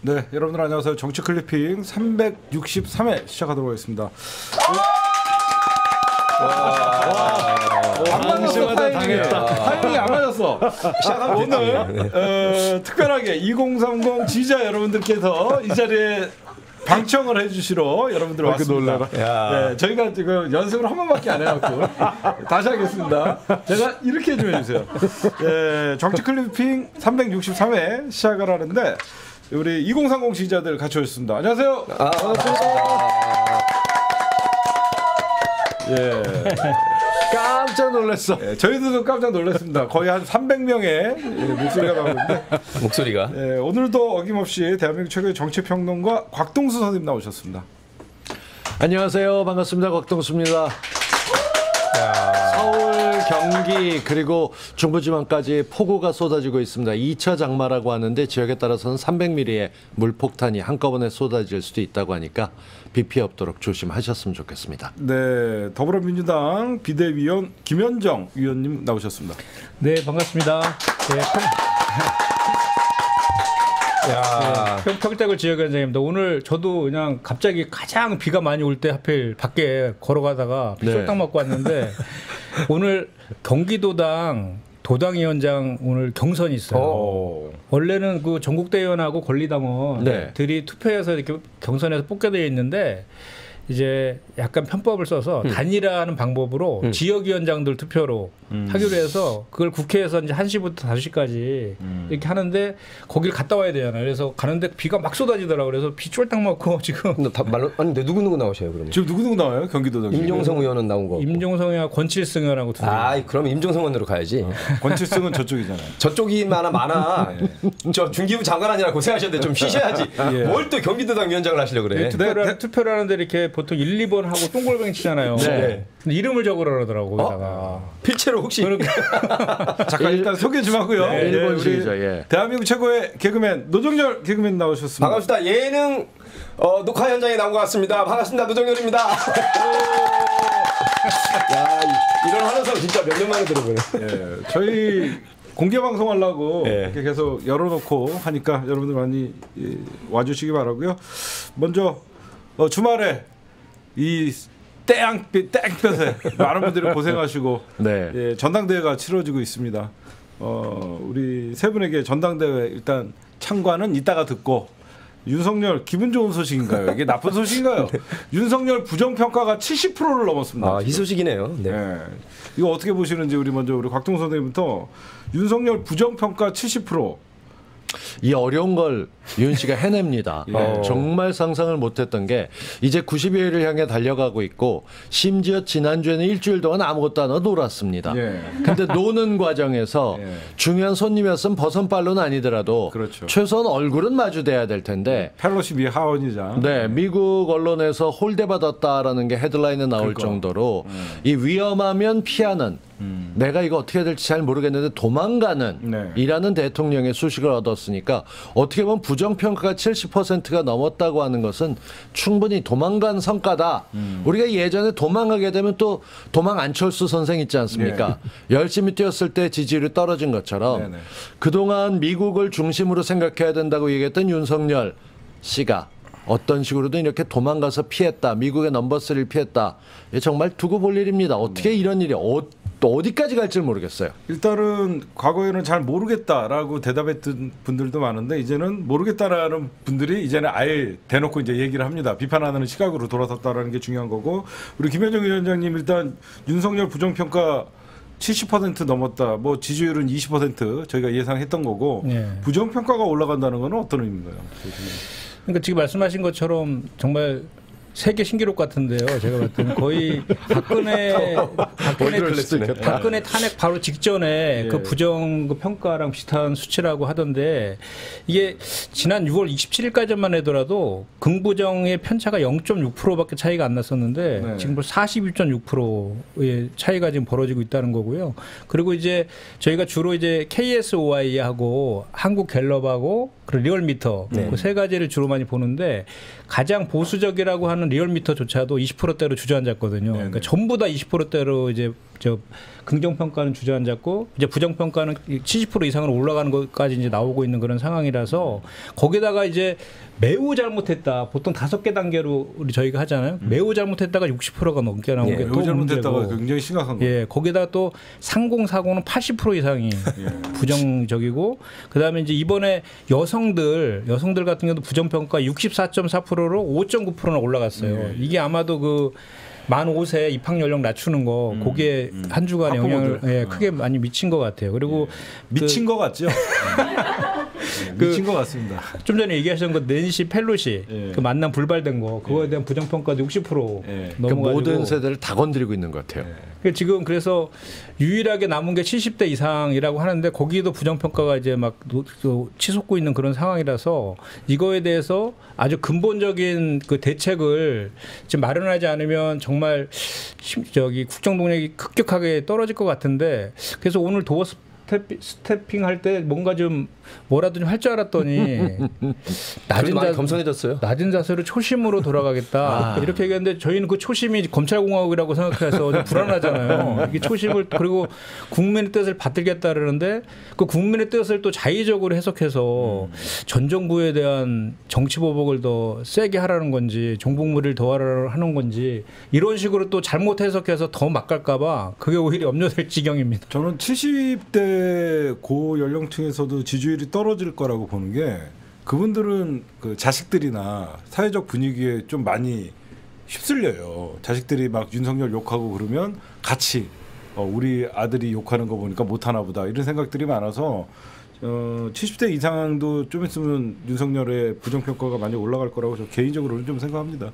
네, 여러분들 안녕하세요. 정치 클리핑 363회 시작하도록 하겠습니다. 안 맞았어, 타이밍이 안 맞았어. 오늘 특별하게 2030 지지자 여러분들께서 이 자리에 방청을 해주시러 여러분들 왔습니다. 네, 저희가 지금 연습을 한 번밖에 안 해갖고 다시 하겠습니다. 제가 이렇게 좀 해주세요. 네, 정치 클리핑 363회 시작을 하는데 우리 2030 지지자들 같이 오셨습니다. 안녕하세요. 반갑습니다. 예. 깜짝 놀랐어. 예, 저희들도 깜짝 놀랐습니다. 거의 한 300명의 목소리가 나오는데 목소리가. 예, 오늘도 어김없이 대한민국 최고의 정치평론가 곽동수 선생님 나오셨습니다. 안녕하세요. 반갑습니다. 곽동수입니다. 서울, 경기 그리고 중부지방까지 폭우가 쏟아지고 있습니다. 2차 장마라고 하는데 지역에 따라서는 300mm의 물폭탄이 한꺼번에 쏟아질 수도 있다고 하니까 비 피해 없도록 조심하셨으면 좋겠습니다. 네, 더불어민주당 비대위원 김현정 위원님 나오셨습니다. 네, 반갑습니다. 네, 평택을 지역위원장입니다. 오늘 저도 그냥 갑자기 가장 비가 많이 올 때 하필 밖에 걸어가다가 비 쫄딱 맞고 왔는데 오늘 경기도당 도당위원장 오늘 경선이 있어요. 원래는 그 전국대의원하고 권리당원들이 투표해서 이렇게 경선에서 뽑게 되어 있는데 이제 약간 편법을 써서 단일화하는 방법으로 지역위원장들 투표로 하기로 해서 그걸 국회에서 이제 1시부터 5시까지 이렇게 하는데 거길 갔다 와야 되잖아요. 그래서 가는데 비가 막 쏟아지더라고요. 그래서 비 쫄딱 맞고 지금. 말로 아니 근데 누구 나오셔요 그러면? 지금 누구 나와요? 경기도당 임종성 의원은 나온 거. 임종성 의원, 권칠승 의원하고 두 분. 아, 그럼 임종성 의원으로 가야지. 권칠승은 저쪽이잖아요. 저쪽이 많아. 저 중기부 장관 아니라 고생하셨는데 좀 쉬셔야지. 뭘 또 경기도당 위원장을 하시려고 그래. 투표를 하는데 이렇게 보통 1, 2번 하고 동글뱅이 치잖아요. 네. 근데 이름을 적으러 그러더라고 거기다가. 필체로 혹시. 잠깐 일단 소개 좀 하고요. 네, 일본 시리즈. 대한민국 최고의 개그맨 노정열 개그맨 나오셨습니다. 반갑습니다. 예능 녹화 현장에 나온 것 같습니다. 반갑습니다. 노정열입니다. 야, 이런 환호성 진짜 몇 년 만에 들어보네. 예, 저희 공개 방송하려고 이렇게 계속 열어놓고 하니까 여러분들 많이 와주시기 바라고요. 먼저 주말에 이 땡볕에 많은 분들이 고생하시고 전당대회가 치러지고 있습니다. 우리 세 분에게 전당대회 일단 창관은 이따가 듣고 윤석열 기분 좋은 소식인가요? 이게 나쁜 소식인가요? 윤석열 부정평가가 70%를 넘었습니다. 이 소식이네요. 네. 이거 어떻게 보시는지 우리 먼저 우리 곽동수 선생님부터 윤석열 부정평가 70%. 이 어려운 걸 윤 씨가 해냅니다. 정말 상상을 못했던 게 이제 90여일을 향해 달려가고 있고 심지어 지난주에는 일주일 동안 아무것도 안 하고 놀았습니다. 근데 노는 과정에서 중요한 손님이었으면 버선발로는 아니더라도 최소한 얼굴은 마주돼야 될 텐데 펠로시 미 하원의장. 네, 미국 언론에서 홀대받았다라는 게 헤드라인에 나올 정도로 이 위험하면 피하는 내가 이거 어떻게 해야 될지 잘 모르겠는데 도망가는 이라는 대통령의 수식을 얻었으니까 어떻게 보면 부정평가가 70%가 넘었다고 하는 것은 충분히 도망간 성과다. 우리가 예전에 도망가게 되면 또 도망 안철수 선생 있지 않습니까? 열심히 뛰었을 때 지지율이 떨어진 것처럼 그동안 미국을 중심으로 생각해야 된다고 얘기했던 윤석열 씨가 어떤 식으로든 이렇게 도망가서 피했다. 미국의 넘버3를 피했다. 정말 두고 볼 일입니다. 어떻게 이런 일이 또 어디까지 갈지 모르겠어요. 일단은 과거에는 잘 모르겠다라고 대답했던 분들도 많은데 이제는 모르겠다라는 분들이 이제는 아예 대놓고 이제 얘기를 합니다. 비판하는 시각으로 돌아섰다라는 게 중요한 거고 우리 김현정 위원장님 일단 윤석열 부정평가 70% 넘었다. 뭐 지지율은 20% 저희가 예상했던 거고 부정평가가 올라간다는 건 어떤 의미인가요? 그러니까 지금 말씀하신 것처럼 정말 세계 신기록 같은데요. 제가 봤을 때는 거의 박근혜 탄핵 바로 직전에 그 부정 그 평가랑 비슷한 수치라고 하던데 이게 지난 6월 27일까지만 하더라도 긍부정의 편차가 0.6%밖에 차이가 안 났었는데 지금 42.6%의 차이가 지금 벌어지고 있다는 거고요. 그리고 이제 저희가 주로 이제 KSOI하고 한국갤럽하고 그리고 리얼미터 그 세 가지를 주로 많이 보는데 가장 보수적이라고 하는 리얼미터조차도 20%대로 주저앉았거든요. 그러니까 전부 다 20%대로 이제 저 긍정평가는 주저앉았고 이제 부정평가는 70% 이상으로 올라가는 것까지 이제 나오고 있는 그런 상황이라서 거기다가 이제 매우 잘못했다. 보통 5개 단계로 우리 저희가 하잖아요. 매우 잘못했다가 60%가 넘게 나온 게 또 매우 잘못했다가 문제고. 굉장히 심각한 거예요. 예, 거기다가 또 상공사고는 80% 이상이 부정적이고 그다음에 이제 이번에 여성들 같은 경우도 부정평가 64.4%로 5.9%나 올라갔어요. 이게 아마도 그 만 5세 입학 연령 낮추는 거 거기에 한 주간의 영향을 크게 많이 미친 것 같아요. 그리고 미친 것 같죠? 미친 것 같습니다. 좀 전에 얘기하신 거 낸시 펠로시 그 만남 불발된 거 그거에 대한 부정평가도 60% 넘어가지고 그 모든 세대를 다 건드리고 있는 것 같아요. 지금 그래서 유일하게 남은 게 70대 이상이라고 하는데 거기도 부정평가가 이제 막 치솟고 있는 그런 상황이라서 이거에 대해서 아주 근본적인 그 대책을 지금 마련하지 않으면 정말 국정 동력이 급격하게 떨어질 것 같은데 그래서 오늘 도어 스태핑 할 때 뭔가 좀 뭐라도 좀 할 줄 알았더니 많이 겸손해졌어요. 낮은 자세로 초심으로 돌아가겠다 이렇게 얘기했는데 저희는 그 초심이 검찰공화국이라고 생각해서 좀 불안하잖아요. 이게 초심을 그리고 국민의 뜻을 받들겠다 그러는데 그 국민의 뜻을 또 자의적으로 해석해서 전 정부에 대한 정치 보복을 더 세게 하라는 건지 종북물을 더 하라는 건지 이런 식으로 또 잘못 해석해서 더 막 갈까봐 그게 오히려 염려될 지경입니다. 저는 70대 고 연령층에서도 지지율이 떨어질 거라고 보는 게 그분들은 그 자식들이나 사회적 분위기에 좀 많이 휩쓸려요. 자식들이 막 윤석열 욕하고 그러면 같이 우리 아들이 욕하는 거 보니까 못하나 보다 이런 생각들이 많아서 70대 이상도 좀 있으면 윤석열의 부정평가가 많이 올라갈 거라고 저 개인적으로는 좀 생각합니다.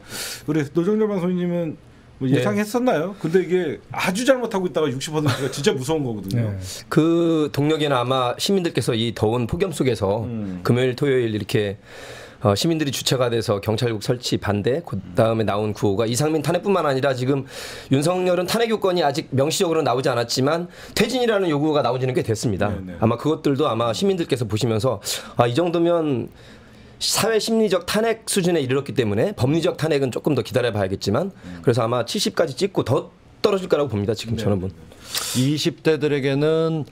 우리 노정열 방송님은 뭐 예상했었나요? 근데 이게 아주 잘못하고 있다가 60%가 진짜 무서운 거거든요. 그 동력에는 아마 시민들께서 이 더운 폭염 속에서 금요일 토요일 이렇게 시민들이 주체가 돼서 경찰국 설치 반대 그다음에 나온 구호가 이상민 탄핵뿐만 아니라 지금 윤석열은 탄핵 요건이 아직 명시적으로 나오지 않았지만 퇴진이라는 요구가 나오지는 꽤 됐습니다. 네네. 아마 그것들도 아마 시민들께서 보시면서 이 정도면 사회 심리적 탄핵 수준에 이르렀기 때문에 법리적 탄핵은 조금 더 기다려봐야겠지만 그래서 아마 70까지 찍고 더 떨어질 거라고 봅니다. 지금 저는 20대들에게는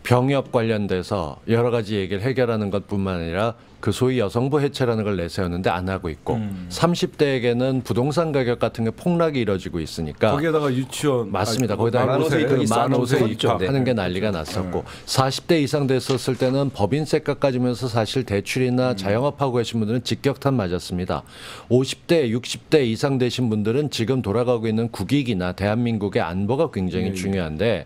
병역 관련돼서 여러 가지 얘기를 해결하는 것뿐만 아니라 그 소위 여성부 해체라는 걸 내세웠는데 안 하고 있고 30대에게는 부동산 가격 같은 게 폭락이 이뤄지고 있으니까 거기에다가 유치원 맞습니다. 거기다가 만 5세 입학하는 게 난리가 났었고 40대 이상 됐었을 때는 법인세가 까지면서 사실 대출이나 자영업하고 계신 분들은 직격탄 맞았습니다. 50대 60대 이상 되신 분들은 지금 돌아가고 있는 국익이나 대한민국의 안보가 굉장히 중요한데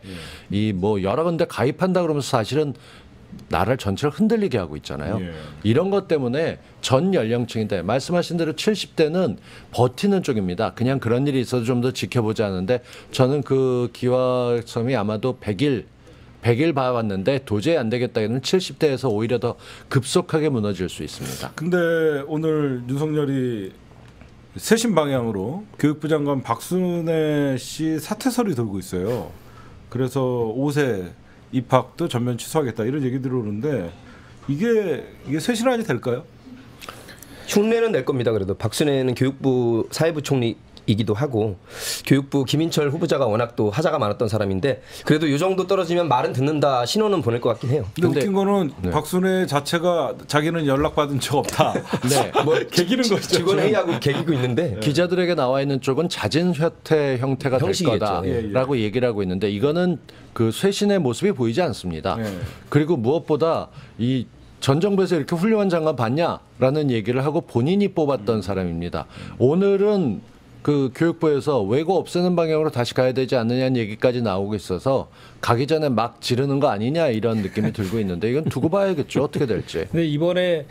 이 뭐 여러 군데 가입한다 그러면서 사실은 나라를 전체를 흔들리게 하고 있잖아요. 이런 것 때문에 전 연령층인데 말씀하신 대로 70대는 버티는 쪽입니다. 그냥 그런 일이 있어도 좀 더 지켜보자 하는데 저는 그 기화섬이 아마도 100일 봐왔는데 도저히 안 되겠다는 70대에서 오히려 더 급속하게 무너질 수 있습니다. 근데 오늘 윤석열이 쇄신 방향으로 교육부 장관 박순애 씨 사퇴설이 돌고 있어요. 그래서 5세 입학도 전면 취소하겠다 이런 얘기 들어오는데 이게 쇄신안이 될까요? 흉내는 낼 겁니다. 그래도 박순애는 교육부 사회부총리이기도 하고 교육부 김인철 후보자가 워낙 또 하자가 많았던 사람인데 그래도 이 정도 떨어지면 말은 듣는다 신호는 보낼 것 같긴 해요. 근데 웃긴 거는 박순애 자체가 자기는 연락받은 적 없다. 뭐 개기는 거죠. 직원 회의하고 개기고 있는데 기자들에게 나와 있는 쪽은 잦은 쇄퇴 형태가 될 거다라고 얘기를 하고 있는데 이거는 그 쇄신의 모습이 보이지 않습니다. 그리고 무엇보다 이 전 정부에서 이렇게 훌륭한 장관 봤냐라는 얘기를 하고 본인이 뽑았던 사람입니다. 오늘은 그 교육부에서 외고 없애는 방향으로 다시 가야 되지 않느냐는 얘기까지 나오고 있어서 가기 전에 막 지르는 거 아니냐 이런 느낌이 들고 있는데 이건 두고 봐야겠죠. 어떻게 될지. 근데 이번에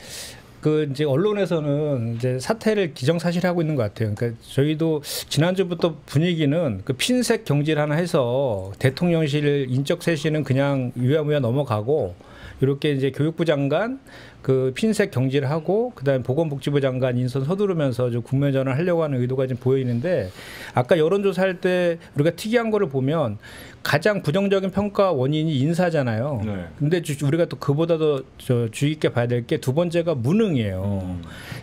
그 이제 언론에서는 이제 사태를 기정사실하고 있는 것 같아요. 그러니까 저희도 지난주부터 분위기는 그 핀셋 경질 하나 해서 대통령실 인적 쇄신은 그냥 유야무야 넘어가고 이렇게 이제 교육부 장관 그 핀셋 경질을 하고 그다음에 보건복지부 장관 인선 서두르면서 좀 국면 전환을 하려고 하는 의도가 좀 보이는데 아까 여론조사할 때 우리가 특이한 거를 보면 가장 부정적인 평가 원인이 인사잖아요. 네. 근데 우리가 또 그보다도 주의 깊게 봐야 될 게 두 번째가 무능이에요.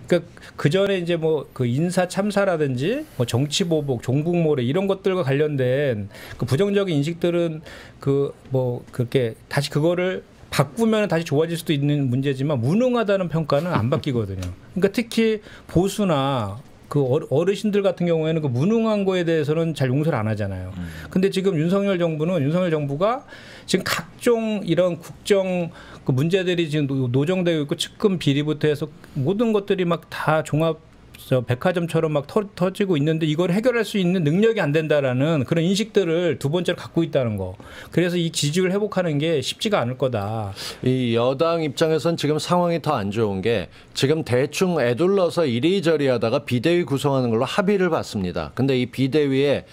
그러니까 그 전에 이제 뭐 그 인사 참사라든지 뭐 정치 보복, 종북 모래 이런 것들과 관련된 그 부정적인 인식들은 그 뭐 그렇게 다시 그거를 바꾸면 다시 좋아질 수도 있는 문제지만 무능하다는 평가는 안 바뀌거든요. 그러니까 특히 보수나 그 어르신들 같은 경우에는 그 무능한 거에 대해서는 잘 용서를 안 하잖아요. 근데 지금 윤석열 정부가 지금 각종 이런 국정 그 문제들이 지금 노정되고 있고 측근 비리부터 해서 모든 것들이 막 다 종합 백화점처럼 막 터지고 있는데 이걸 해결할 수 있는 능력이 안 된다라는 그런 인식들을 두 번째로 갖고 있다는 거. 그래서 이 지지율 회복하는 게 쉽지가 않을 거다. 이 여당 입장에선 지금 상황이 더 안 좋은 게 지금 대충 애둘러서 이리저리 하다가 비대위 구성하는 걸로 합의를 봤습니다. 근데 이 비대위에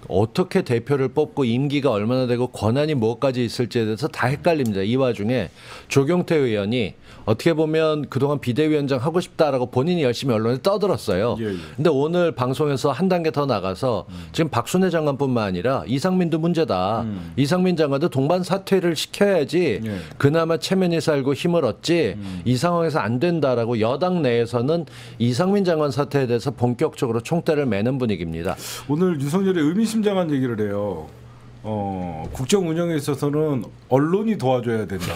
어떻게 대표를 뽑고 임기가 얼마나 되고 권한이 뭐까지 있을지에 대해서 다 헷갈립니다. 이 와중에 조경태 의원이 어떻게 보면 그동안 비대위원장 하고 싶다라고 본인이 열심히 언론에 떠들었어요. 근데 오늘 방송에서 한 단계 더 나가서 지금 박순애 장관뿐만 아니라 이상민도 문제다. 이상민 장관도 동반 사퇴를 시켜야지 그나마 체면이 살고 힘을 얻지 이 상황에서 안 된다라고 여당 내에서는 이상민 장관 사퇴에 대해서 본격적으로 총대를 매는 분위기입니다. 오늘 윤석열이 의미심장한 얘기를 해요. 국정 운영에 있어서는 언론이 도와줘야 된다.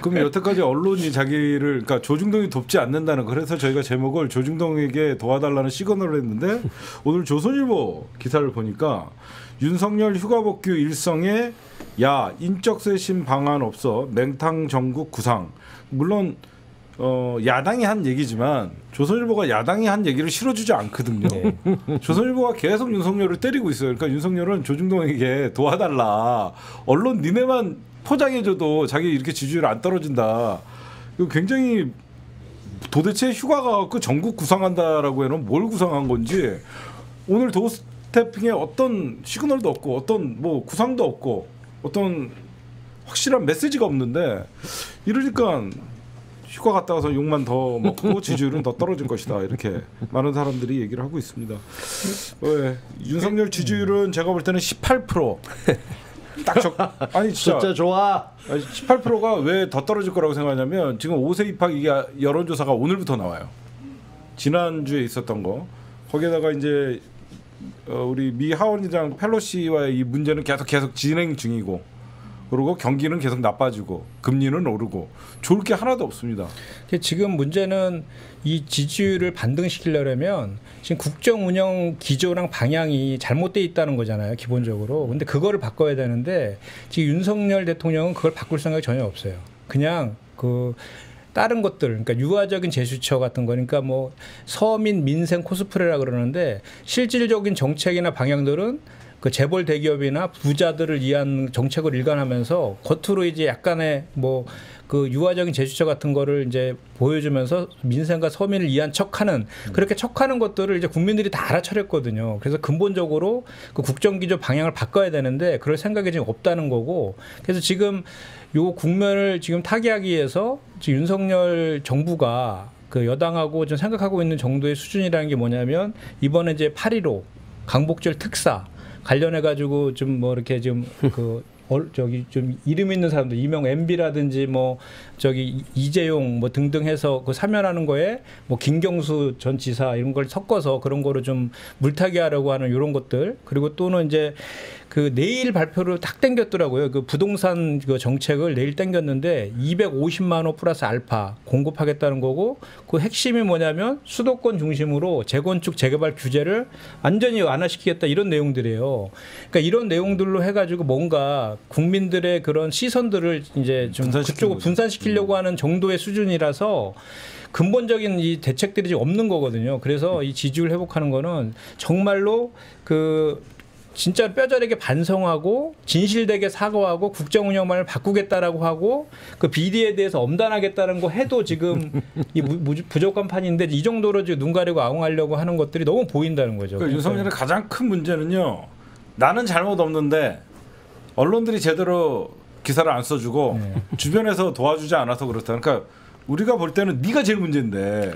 그럼 여태까지 언론이 자기를 그러니까 조중동이 돕지 않는다는 그래서 저희가 제목을 조중동에게 도와달라는 시그널을 했는데 오늘 조선일보 기사를 보니까 윤석열 휴가 복귀 일성에 야 인적 쇄신 방안 없어 맹탕 정국 구상. 물론 야당이 한 얘기지만 조선일보가 야당이 한 얘기를 실어주지 않거든요. 네. 조선일보가 계속 윤석열을 때리고 있어요. 그러니까 윤석열은 조중동에게 도와달라. 언론 니네만 포장해줘도 자기 이렇게 지지율 안 떨어진다. 이거 굉장히 도대체 휴가가 갖고 전국 구상한다라고 해놓은 뭘 구상한 건지 오늘 도스태핑에 어떤 시그널도 없고 어떤 뭐 구상도 없고 어떤 확실한 메시지가 없는데 이러니까 휴가 갔다 와서 욕만 더 먹고 지지율은 더 떨어질 것이다. 이렇게 많은 사람들이 얘기를 하고 있습니다. 윤석열 지지율은 제가 볼 때는 18%. 아니 진짜 숫자 좋아. 18%가 왜 더 떨어질 거라고 생각하냐면 지금 5세 입학 이게 여론조사가 오늘부터 나와요. 지난주에 있었던 거. 거기에다가 이제 우리 미 하원의장 펠로시와의 이 문제는 계속 진행 중이고 그리고 경기는 계속 나빠지고 금리는 오르고 좋을 게 하나도 없습니다. 지금 문제는 이 지지율을 반등시키려면 지금 국정 운영 기조랑 방향이 잘못돼 있다는 거잖아요, 기본적으로. 근데 그거를 바꿔야 되는데 지금 윤석열 대통령은 그걸 바꿀 생각이 전혀 없어요. 그냥 그 다른 것들, 그러니까 유화적인 제스처 같은 거니까 뭐 서민 민생 코스프레라 그러는데 실질적인 정책이나 방향들은 그 재벌 대기업이나 부자들을 위한 정책을 일관하면서 겉으로 이제 약간의 뭐 그 유화적인 제스처 같은 거를 이제 보여주면서 민생과 서민을 위한 척하는 그렇게 척하는 것들을 이제 국민들이 다 알아차렸거든요. 그래서 근본적으로 그 국정기조 방향을 바꿔야 되는데 그럴 생각이 지금 없다는 거고. 그래서 지금 요 국면을 지금 타개하기 위해서 지금 윤석열 정부가 그 여당하고 좀 생각하고 있는 정도의 수준이라는 게 뭐냐면 이번에 이제 8.15 강복절 특사 관련해 가지고 좀 뭐 이렇게 좀 그 저기 좀 이름 있는 사람들 이명 MB라든지 뭐 저기 이재용 뭐 등등 해서 그 사면하는 거에 뭐 김경수 전 지사 이런 걸 섞어서 그런 거를 좀 물타기 하려고 하는 이런 것들 그리고 또는 이제 그 내일 발표를 딱 땡겼더라고요. 그 부동산 그 정책을 내일 땡겼는데 250만 호 플러스 알파 공급하겠다는 거고 그 핵심이 뭐냐면 수도권 중심으로 재건축 재개발 규제를 완전히 완화시키겠다 이런 내용들이에요. 그러니까 이런 내용들로 해가지고 뭔가 국민들의 그런 시선들을 이제 좀 그쪽으로 분산시키려고 하는 정도의 수준이라서 근본적인 이 대책들이 지금 없는 거거든요. 그래서 이 지지율 회복하는 거는 정말로 그 진짜 뼈저리게 반성하고 진실되게 사과하고 국정 운영만을 바꾸겠다라고 하고 그 비리에 대해서 엄단하겠다는 거 해도 지금 이 부족한 판인데 이 정도로 지금 눈 가리고 아웅하려고 하는 것들이 너무 보인다는 거죠. 그러니까 윤석열의 가장 큰 문제는요. 나는 잘못 없는데 언론들이 제대로 기사를 안 써주고 주변에서 도와주지 않아서 그렇다. 그러니까 우리가 볼 때는 네가 제일 문제인데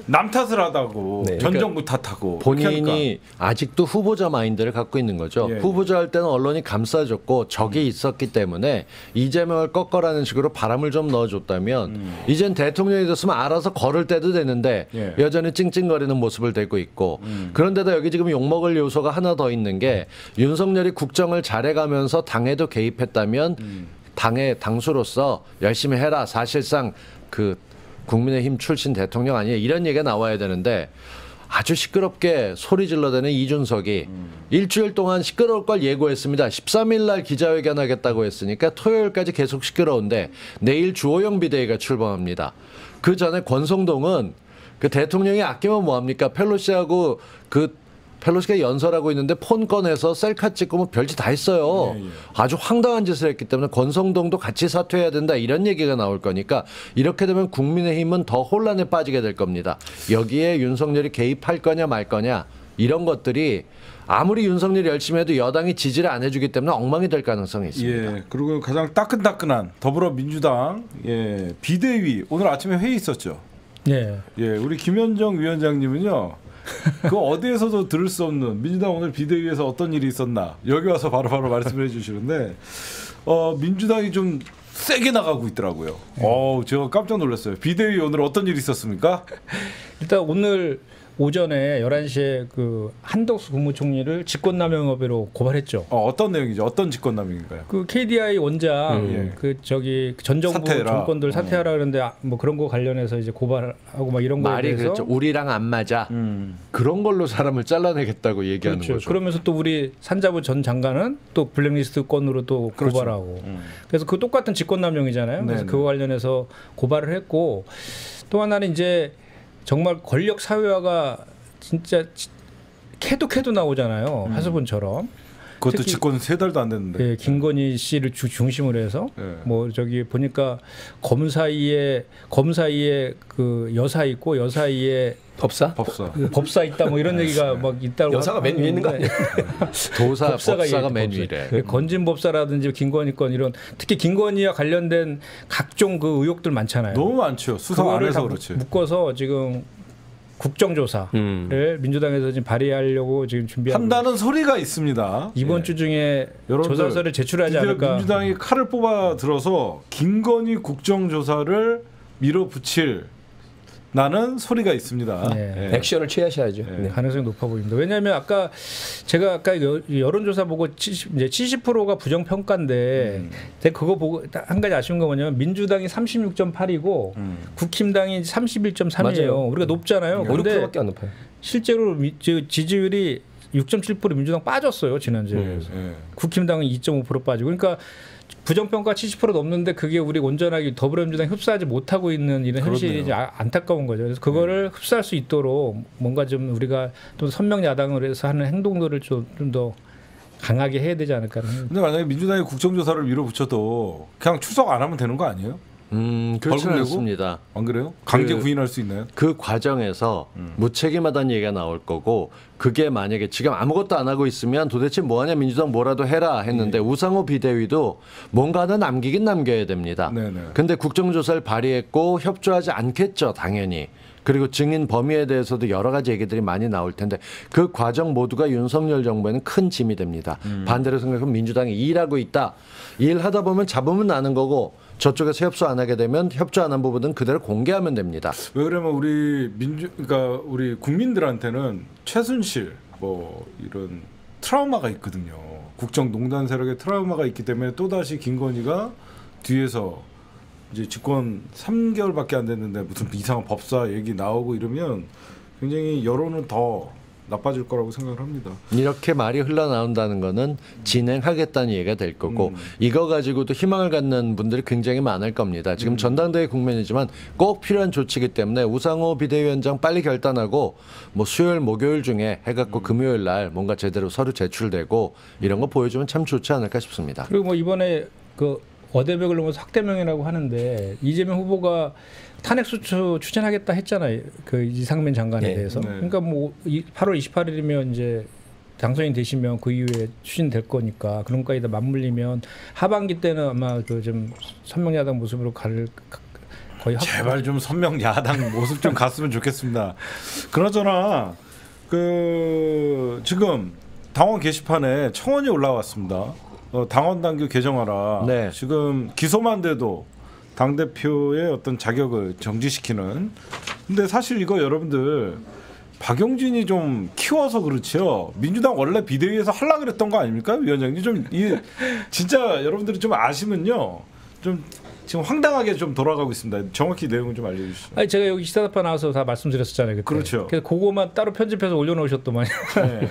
남 탓을 하다고 전 그러니까 정부 탓하고 본인이 아직도 후보자 마인드를 갖고 있는 거죠. 후보자 할 때는 언론이 감싸줬고 적이 있었기 때문에 이재명을 꺾어라는 식으로 바람을 좀 넣어줬다면 이젠 대통령이 됐으면 알아서 걸을 때도 되는데 여전히 찡찡거리는 모습을 내고 있고 그런데다 여기 지금 욕먹을 요소가 하나 더 있는 게 윤석열이 국정을 잘해가면서 당에도 개입했다면 당의 당수로서 열심히 해라. 사실상 그 국민의힘 출신 대통령 아니에요. 이런 얘기가 나와야 되는데 아주 시끄럽게 소리 질러대는 이준석이 일주일 동안 시끄러울 걸 예고했습니다. 13일 날 기자회견 하겠다고 했으니까 토요일까지 계속 시끄러운데 내일 주호영 비대위가 출범합니다. 그 전에 권성동은 그 대통령이 아끼면 뭐합니까? 펠로시하고 펠로시가 연설하고 있는데 폰 꺼내서 셀카 찍고 뭐 별짓 다 했어요. 아주 황당한 짓을 했기 때문에 권성동도 같이 사퇴해야 된다 이런 얘기가 나올 거니까 이렇게 되면 국민의힘은 더 혼란에 빠지게 될 겁니다. 여기에 윤석열이 개입할 거냐 말 거냐 이런 것들이 아무리 윤석열이 열심히 해도 여당이 지지를 안 해주기 때문에 엉망이 될 가능성이 있습니다. 예, 그리고 가장 따끈따끈한 더불어민주당 비대위 오늘 아침에 회의 있었죠. 예, 우리 김현정 위원장님은요. 그 어디에서도 들을 수 없는 민주당 오늘 비대위에서 어떤 일이 있었나 여기 와서 바로바로 말씀을 해주시는데 민주당이 좀 세게 나가고 있더라고요. 제가 깜짝 놀랐어요. 비대위 오늘 어떤 일이 있었습니까? 일단 오늘 오전에 11시에 그 한덕수 국무총리를 직권남용 혐의로 고발했죠. 어떤 내용이죠? 어떤 직권남용인가요? 그 KDI 원장 그 저기 전 정부 사퇴해라. 정권들 사퇴하라 그러는데 뭐 그런 거 관련해서 이제 고발하고 막 이런 거에 말이 대해서 그랬죠. 우리랑 안 맞아. 그런 걸로 사람을 잘라내겠다고 얘기하는 그렇죠. 거죠. 그러면서 또 우리 산자부 전 장관은 또 블랙리스트 건으로 또 고발하고 그래서 그 똑같은 직권남용이잖아요. 그래서 그거 관련해서 고발을 했고 또 하나는 이제 정말 권력 사회화가 진짜 캐도 나오잖아요. 하수분처럼. 그것도 직권 3달도 안 됐는데. 예, 김건희 씨를 중심으로 해서 뭐 저기 보니까 검사위에 그 여사 있고 여사위에 법사 있다 뭐 이런 얘기가 막 있다고. 여사가 맨 위에 있는 거 아니에요? 법사가 맨 위래. 건진 법사라든지 김건희 건 이런 특히 김건희와 관련된 각종 그 의혹들 많잖아요. 너무 많죠. 수사 안 해서 그렇지. 묶어서 지금 국정조사를 민주당에서 지금 발의하려고 지금 준비하고 한다는 소리가 있습니다. 이번 주 중에 조사서를 제출하지 않을까. 민주당이 칼을 뽑아 들어서 김건희 국정조사를 밀어붙일 나는 소리가 있습니다. 액션을 취하셔야죠. 가능성이 높아 보입니다. 왜냐하면 아까 제가 여론조사 보고 이제 70%가 부정평가인데 그거 보고 한 가지 아쉬운 건 뭐냐면 민주당이 36.8이고 국힘당이 31.3이에요. 우리가 높잖아요. 5%밖에 안 높아요. 실제로 지지율이 6.7% 민주당 빠졌어요. 지난주에. 국힘당은 2.5% 빠지고. 그러니까 부정평가 70% 넘는데 그게 우리 온전하게 더불어민주당 흡수하지 못하고 있는 이런 현실이 이제 안타까운 거죠. 그래서 그거를 흡수할 수 있도록 뭔가 좀 우리가 또 선명 야당을 해서 하는 행동들을 좀 더 강하게 해야 되지 않을까. 근데 만약에 민주당이 국정조사를 밀어붙여도 그냥 출석 안 하면 되는 거 아니에요? 그렇지는 않습니다. 안 그래요? 강제 구인할 수 있나요? 그 과정에서 무책임하다는 얘기가 나올 거고 그게 만약에 지금 아무것도 안 하고 있으면 도대체 뭐하냐 민주당 뭐라도 해라 했는데 우상호 비대위도 뭔가는 남기긴 남겨야 됩니다. 근데 국정조사를 발의했고 협조하지 않겠죠 당연히. 그리고 증인 범위에 대해서도 여러 가지 얘기들이 많이 나올 텐데 그 과정 모두가 윤석열 정부에는 큰 짐이 됩니다. 반대로 생각하면 민주당이 일하고 있다. 일하다 보면 잡으면 나는 거고 저쪽에서 협조 안 하게 되면 협조 안 한 부분은 그대로 공개하면 됩니다. 왜 그러면 그러니까 우리 국민들한테는 최순실 뭐 이런 트라우마가 있거든요. 국정농단 세력의 트라우마가 있기 때문에 또 다시 김건희가 뒤에서 이제 집권 3개월밖에 안 됐는데 무슨 이상한 법사 얘기 나오고 이러면 굉장히 여론은 더 나빠질 거라고 생각을 합니다. 이렇게 말이 흘러나온다는 거는 진행하겠다는 얘기가 될 거고 이거 가지고도 희망을 갖는 분들이 굉장히 많을 겁니다. 지금 전당대회 국면이지만 꼭 필요한 조치이기 때문에 우상호 비대위원장 빨리 결단하고 뭐 수요일 목요일 중에 해갖고 금요일 날 뭔가 제대로 서류 제출되고 이런 거 보여주면 참 좋지 않을까 싶습니다. 그리고 뭐 이번에 그 어대백을 넘어서 확대명이라고 하는데 이재명 후보가 탄핵수출 추진하겠다 했잖아요. 그 이상민 장관에 대해서. 그러니까 뭐 8월 28일이면 이제 당선이 되시면 그 이후에 추진될 거니까 그런 거에다 맞물리면 하반기 때는 아마 그 좀 선명야당 모습으로 거의 제발 좀 선명야당 모습 좀 갔으면 좋겠습니다. 그나저나 그 지금 당원 게시판에 청원이 올라왔습니다. 당원 당규 개정하라. 네. 지금 기소만 돼도 당 대표의 어떤 자격을 정지시키는. 근데 사실 이거 여러분들 박용진이 좀 키워서 그렇지요. 민주당 원래 비대위에서 하려고 그랬던 거 아닙니까, 위원장님? 좀 진짜 여러분들이 좀 아시면요, 좀 지금 황당하게 좀 돌아가고 있습니다. 정확히 내용을 좀 알려주시죠. 아니 제가 여기 시사답판 나와서 다 말씀드렸었잖아요. 그때. 그렇죠. 그래서 그거만 따로 편집해서 올려놓으셨더만요. 네.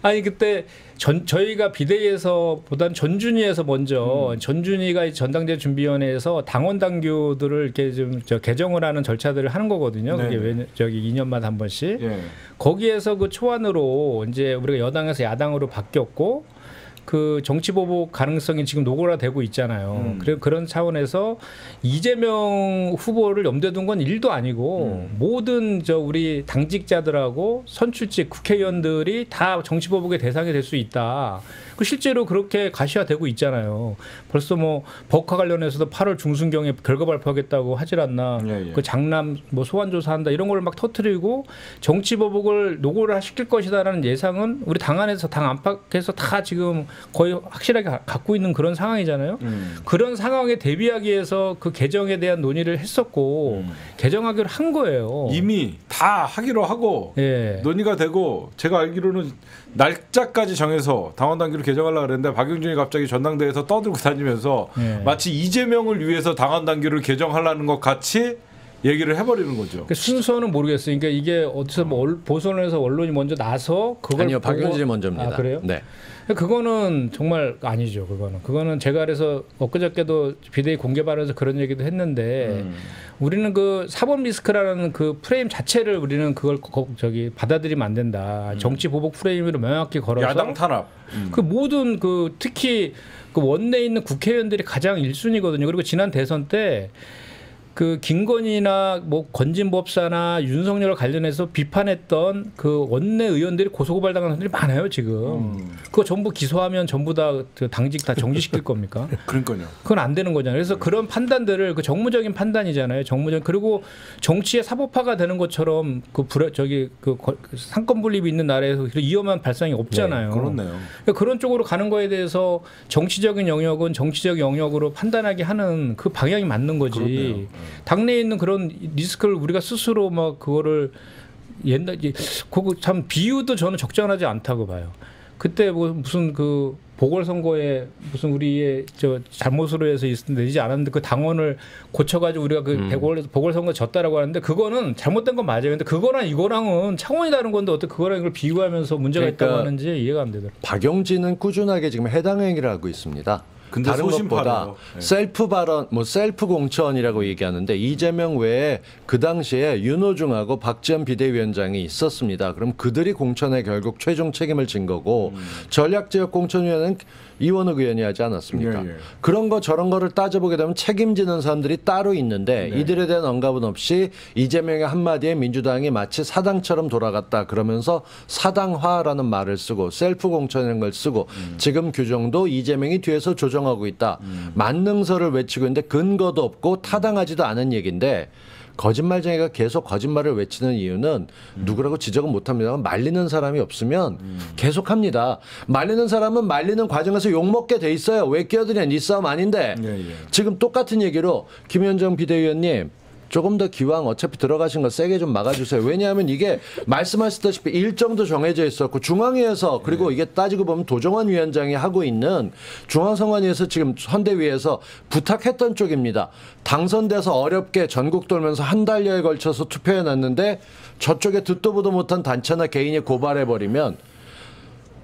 아니 그때 저희가 비대위에서 보단 전준위에서 먼저 전준위가 전당대 준비위원회에서 당원 당규들을 이렇게 좀 개정을 하는 절차들을 하는 거거든요. 그게 왜 저기 2년마다 한 번씩. 거기에서 그 초안으로 이제 우리가 여당에서 야당으로 바뀌었고. 그 정치 보복 가능성이 지금 노골화되고 있잖아요. 그런 차원에서 이재명 후보를 염두에 둔 건 1도 아니고 모든 우리 당직자들하고 선출직 국회의원들이 다 정치 보복의 대상이 될 수 있다. 실제로 그렇게 가시화되고 있잖아요. 벌써 뭐 법과 관련해서도 8월 중순경에 결과 발표하겠다고 하질 않나. 그 장남 뭐 소환 조사한다 이런 걸 막 터뜨리고 정치 보복을 노골화시킬 것이다라는 예상은 우리 당 안에서 당 안팎에서 다 지금 거의 확실하게 갖고 있는 그런 상황이잖아요. 그런 상황에 대비하기 위해서 그 개정에 대한 논의를 했었고 개정하기로 한 거예요. 이미 다 하기로 하고 논의가 되고 제가 알기로는 날짜까지 정해서 당원 당규를 개정하려고 그랬는데 박용진이 갑자기 전당대회에서 떠들고 다니면서 마치 이재명을 위해서 당원 당규를 개정하려는 것 같이 얘기를 해버리는 거죠. 그 순서는 모르겠어요. 그러니까 이게 어디서 뭐 보선에서 언론이 먼저 나서 그걸 아니요, 박용진이 먼저입니다. 아, 그래요? 네. 그거는 정말 아니죠. 그거는 제가 그래서 엊그저께도 비대위 공개 발언에서 그런 얘기도 했는데 우리는 그 사법 리스크라는 그 프레임 자체를 우리는 그걸 받아들이면 안 된다. 정치 보복 프레임으로 명확히 걸어서 야당 탄압. 그 모든 그 특히 그 원내에 있는 국회의원들이 가장 1순위거든요. 그리고 지난 대선 때 그 김건희나 뭐 건진법사나 윤석열 관련해서 비판했던 그 원내 의원들이 고소고발당한 사람들이 많아요 지금. 그거 전부 기소하면 전부 다 당직 다 정지시킬 겁니까? 그러니까요. 그건 안 되는 거잖아요. 그래서 그런 판단들을 그 정무적인 판단이잖아요. 정무적 그리고 정치의 사법화가 되는 것처럼 그 상권 분립이 있는 나라에서 위험한 발상이 없잖아요. 네, 그렇네요. 그러니까 그런 쪽으로 가는 거에 대해서 정치적인 영역은 정치적 영역으로 판단하게 하는 그 방향이 맞는 거지. 그렇네요. 당내에 있는 그런 리스크를 우리가 스스로 막 그거를 그거 참 비유도 저는 적절하지 않다고 봐요. 그때 뭐 무슨 그 보궐선거에 무슨 우리의 잘못으로 해서 되지 않았는데 그 당원을 고쳐가지고 우리가 그 보궐선거 졌다라고 하는데 그거는 잘못된 건 맞아요. 근데 그거랑 이거랑은 차원이 다른 건데 어떻게 그거랑 이걸 비교하면서 문제가 있다고 하는지 이해가 안 되더라고요. 박용진은 꾸준하게 지금 해당 행위를 하고 있습니다. 근데 다른 것보다 셀프 발언, 뭐 셀프 공천이라고 얘기하는데 이재명 외에 그 당시에 윤호중하고 박지원 비대위원장이 있었습니다. 그럼 그들이 공천에 결국 최종 책임을 진 거고 전략지역 공천위원회는 이원욱 의원이 하지 않았습니까? 그런 거 저런 거를 따져보게 되면 책임지는 사람들이 따로 있는데 이들에 대한 언급은 없이 이재명의 한마디에 민주당이 마치 사당처럼 돌아갔다 그러면서 사당화라는 말을 쓰고 셀프 공천이라는 걸 쓰고 지금 규정도 이재명이 뒤에서 조정하고 있다. 만능설을 외치고 있는데 근거도 없고 타당하지도 않은 얘기인데 거짓말쟁이가 계속 거짓말을 외치는 이유는 누구라고 지적은 못합니다만 말리는 사람이 없으면 계속합니다. 말리는 사람은 말리는 과정에서 욕먹게 돼 있어요. 왜 끼어드냐. 네 싸움 아닌데. 지금 똑같은 얘기로 김현정 비대위원님 조금 더 기왕 어차피 들어가신 거 세게 좀 막아주세요. 왜냐하면 이게 말씀하셨다시피 일정도 정해져 있었고 중앙위에서 그리고 이게 따지고 보면 도정환 위원장이 하고 있는 중앙선관위에서 지금 선대위에서 부탁했던 쪽입니다. 당선돼서 어렵게 전국 돌면서 한 달여에 걸쳐서 투표해놨는데 저쪽에 듣도 보도 못한 단체나 개인이 고발해버리면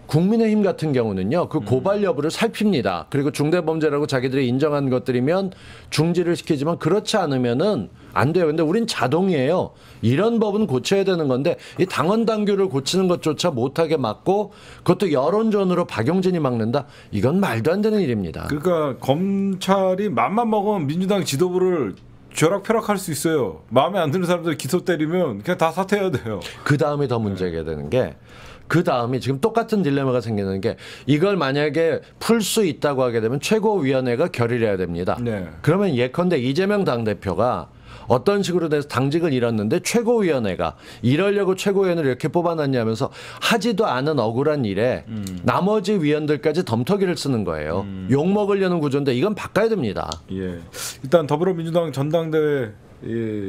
국민의힘 같은 경우는요, 그 고발 여부를 살핍니다. 그리고 중대범죄라고 자기들이 인정한 것들이면 중지를 시키지만 그렇지 않으면은 안 돼요. 근데 우린 자동이에요. 이런 법은 고쳐야 되는 건데 이 당원 당규를 고치는 것조차 못하게 막고 그것도 여론전으로 박용진이 막는다. 이건 말도 안 되는 일입니다. 그러니까 검찰이 맘만 먹으면 민주당 지도부를 쥐락펴락할 수 있어요. 마음에 안 드는 사람들 기소 때리면 그냥 다 사퇴해야 돼요. 그 다음에 더 문제가 되는 게 그 다음이 지금 똑같은 딜레마가 생기는 게 이걸 만약에 풀 수 있다고 하게 되면 최고위원회가 결의를 해야 됩니다. 네. 그러면 예컨대 이재명 당대표가 어떤 식으로 돼서 당직을 잃었는데 최고위원회가 이러려고 최고위원회를 이렇게 뽑아놨냐면서 하지도 않은 억울한 일에 나머지 위원들까지 덤터기를 쓰는 거예요. 욕먹으려는 구조인데 이건 바꿔야 됩니다. 예. 일단 더불어민주당 전당대회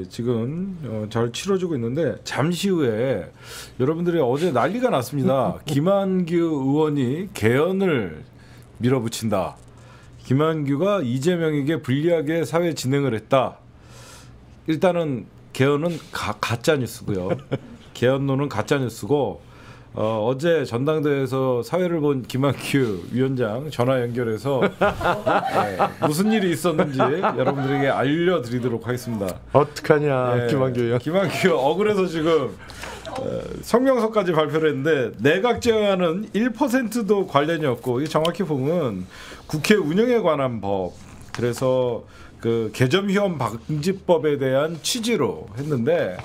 지금 잘 치러지고 있는데 잠시 후에 여러분들이 어제 난리가 났습니다. 김한규 의원이 개헌을 밀어붙인다. 김한규가 이재명에게 불리하게 사회 진행을 했다. 일단은 개헌은 가짜 뉴스고요. 개헌론은 가짜 뉴스고 어제 전당대회에서 사회를 본 김한규 위원장 전화 연결해서 무슨 일이 있었는지 여러분들에게 알려드리도록 하겠습니다. 어떡하냐 김한규 의원. 김한규 억울해서 지금 성명서까지 발표를 했는데 내각 제안은 1%도 관련이 없고 정확히 보면 국회 운영에 관한 법 그래서 그 개점위헌 방지법에 대한 취지로 했는데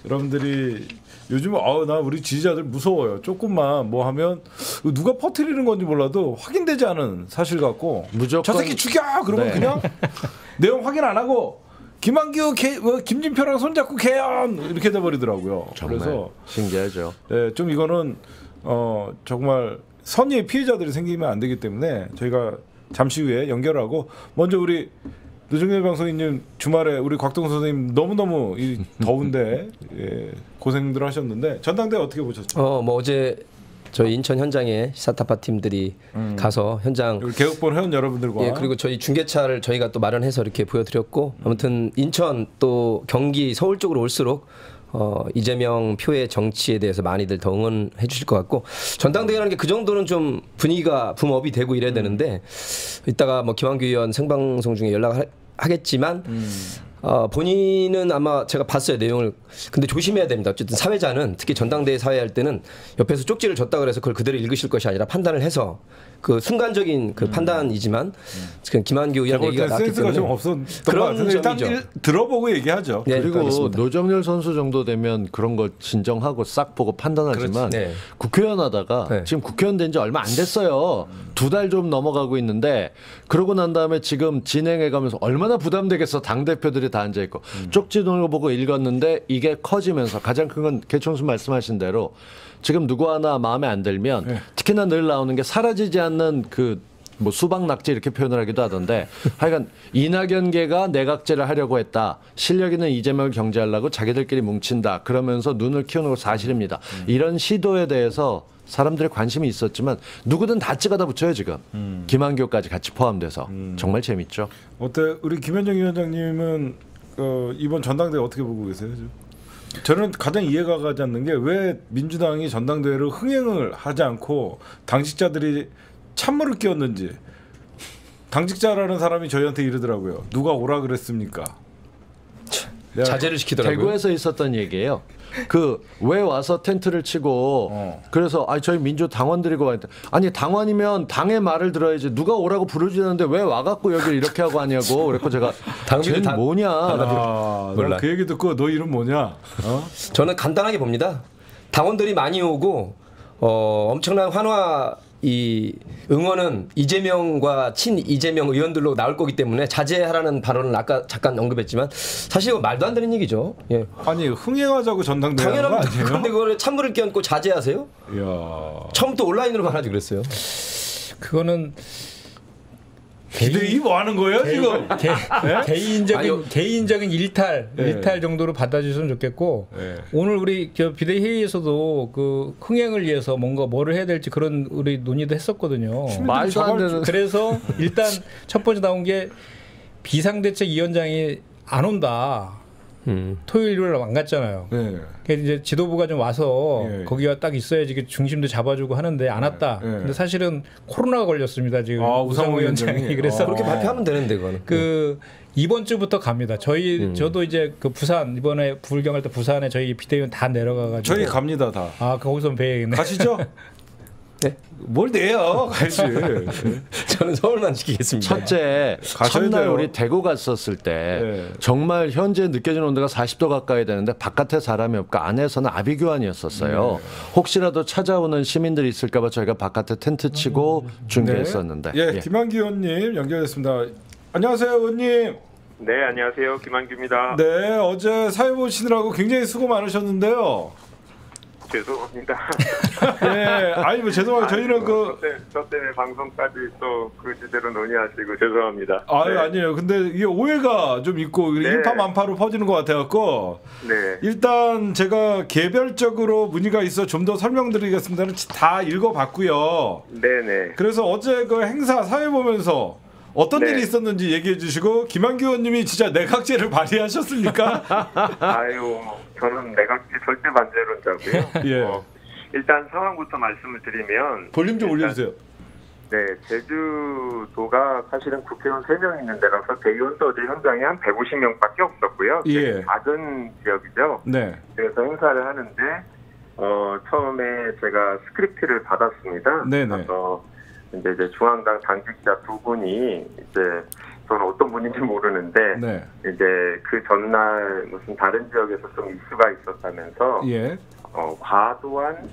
여러분들이 요즘 나 우리 지지자들 무서워요. 조금만 뭐 하면 누가 퍼뜨리는 건지 몰라도 확인되지 않은 사실 같고 무조건 저 새끼 죽여 그러면 네. 그냥 내용 확인 안 하고 김한규 김진표랑 손잡고 개헌 이렇게 돼버리더라고요. 정말 그래서 신기하죠. 네, 좀 이거는 정말 선의의 피해자들이 생기면 안 되기 때문에 저희가 잠시 후에 연결하고 먼저 우리 노정열 방송인님 주말에 우리 곽동 선생님 너무너무 더운데 고생들 하셨는데 전당대회 어떻게 보셨죠? 뭐 어제 저희 인천 현장에 시사타파 팀들이 가서 현장 우리 개혁본 회원 여러분들과 그리고 저희 중계차를 저희가 또 마련해서 이렇게 보여드렸고 아무튼 인천 또 경기 서울 쪽으로 올수록 이재명 표의 정치에 대해서 많이들 더 응원해 주실 것 같고 전당대회라는 게 그 정도는 좀 분위기가 붐업이 되고 이래야 되는데 이따가 뭐 김한규 의원 생방송 중에 연락하겠지만 본인은 아마 제가 봤어요 내용을. 근데 조심해야 됩니다. 어쨌든 사회자는 특히 전당대회 사회할 때는 옆에서 쪽지를 줬다 그래서 그걸 그대로 읽으실 것이 아니라 판단을 해서 그 순간적인 그 판단이지만 지금 김한규 의원 얘기가 나왔기 때문에 좀 없었던 그런 것 일단 점이죠. 들어보고 얘기하죠. 네, 그리고 알겠습니다. 노정열 선수 정도 되면 그런 거 진정하고 싹 보고 판단하지만 네. 국회의원 하다가 네. 지금 국회의원 된 지 얼마 안 됐어요. 2달 좀 넘어가고 있는데 그러고 난 다음에 지금 진행해가면서 얼마나 부담되겠어. 당대표들이 다 앉아있고 쪽지 놓는 거 보고 읽었는데 이게 커지면서 가장 큰 건 개총수 말씀하신 대로 지금 누구 하나 마음에 안 들면 특히나 늘 나오는 게 사라지지 않는 그 뭐 수박 낙지 이렇게 표현을 하기도 하던데 하여간 이낙연계가 내각제를 하려고 했다. 실력 있는 이재명을 경제하려고 자기들끼리 뭉친다. 그러면서 눈을 키우는 거 사실입니다. 이런 시도에 대해서 사람들의 관심이 있었지만 누구든 다 찍어다 붙여요 지금. 김한규까지 같이 포함돼서. 정말 재밌죠. 어때 우리 김현정 위원장님은 이번 전당대회 어떻게 보고 계세요? 저는 가장 이해가 가지 않는 게 왜 민주당이 전당대회를 흥행을 하지 않고 당직자들이 찬물을 끼웠는지 당직자라는 사람이 저희한테 이러더라고요. 누가 오라 그랬습니까? 자제를 시키더라고요. 대구에서 있었던 얘기예요. 그 왜 와서 텐트를 치고 그래서 저희 민주 당원들이고 왔는데 아니 당원이면 당의 말을 들어야지 누가 오라고 부르지는데 왜 와갖고 여기 이렇게 하고 하냐고 그랬고 제가 쟤는 뭐냐 몰라. 그 얘기 듣고 너 이름 뭐냐? 저는 간단하게 봅니다. 당원들이 많이 오고 엄청난 환화 이 응원은 이재명과 친 이재명 의원들로 나올 거기 때문에 자제하라는 발언을 아까 잠깐 언급했지만 사실 이거 말도 안 되는 얘기죠. 예. 아니 흥행하자고 전당대회 하는 거 당연합니다. 아니에요? 그런데 그걸 찬물을 끼얹고 자제하세요? 이야. 처음부터 온라인으로만 하지 그랬어요. 그거는 기대이 뭐 하는 거예요 지금? 개인적인 일탈 정도로 받아주셨으면 좋겠고 오늘 우리 비대위 회의에서도 그 흥행을 위해서 뭔가 뭐를 해야 될지 그런 우리 논의도 했었거든요. 말도 안 되는. 그래서 일단 첫 번째 나온 게 비상대책위원장이 안 온다. 토요일 일요일 안 갔잖아요. 그래서 이제 지도부가 좀 와서 거기가 딱 있어야지 중심도 잡아주고 하는데 안 왔다. 근데 사실은 코로나가 걸렸습니다 지금 우상호 위원장이. 그래서 그렇게 발표하면 되는데 그거는. 그 이번 주부터 갑니다. 저도 이제 그 부산 이번에 불경할 때 부산에 저희 비대위원 다 내려가가지고 저희 갑니다 다. 거기서 뵈야겠네. 가시죠? 네? 뭘 내요? 가야지. 저는 서울만 지키겠습니다. 첫째, 첫날 우리 대구 갔었을 때 정말 현재 느껴지는 온도가 40도 가까이 되는데 바깥에 사람이 없고 안에서는 아비규환이었었어요. 혹시라도 찾아오는 시민들이 있을까 봐 저희가 바깥에 텐트 치고 중계했었는데. 예, 김한규 의원님 연결됐습니다. 안녕하세요, 의원님. 네, 안녕하세요. 김한규입니다. 네, 어제 사회 보시느라고 굉장히 수고 많으셨는데요. 죄송합니다. 네, 아니 뭐 죄송해요. 저희는 저 때문에 방송까지 또 그 주제로 논의하시고 죄송합니다. 아유, 네. 아니에요. 근데 이게 오해가 좀 있고 일파만파로 퍼지는 것 같아갖고 일단 제가 개별적으로 문의가 있어 좀 더 설명드리겠습니다. 다 읽어봤고요. 네네. 그래서 어제 그 행사 사회 보면서 어떤 일이 있었는지 얘기해 주시고, 김한규 의원님이 진짜 내각제를 발휘하셨습니까? 아유, 저는 내각제 절대 반대론자고요. 예. 일단 상황부터 말씀을 드리면 볼륨 좀 올려주세요. 네, 제주도가 사실은 국회의원 3명 있는 데라서 대의원도 어제 현장에 한 150명밖에 없었고요. 예. 작은 지역이죠. 네. 그래서 행사를 하는데 처음에 제가 스크립트를 받았습니다. 네네. 그래서 이제 중앙당 당직자 2분이 이제 저는 어떤 분인지 모르는데 이제 그 전날 무슨 다른 지역에서 좀 이슈가 있었다면서 과도한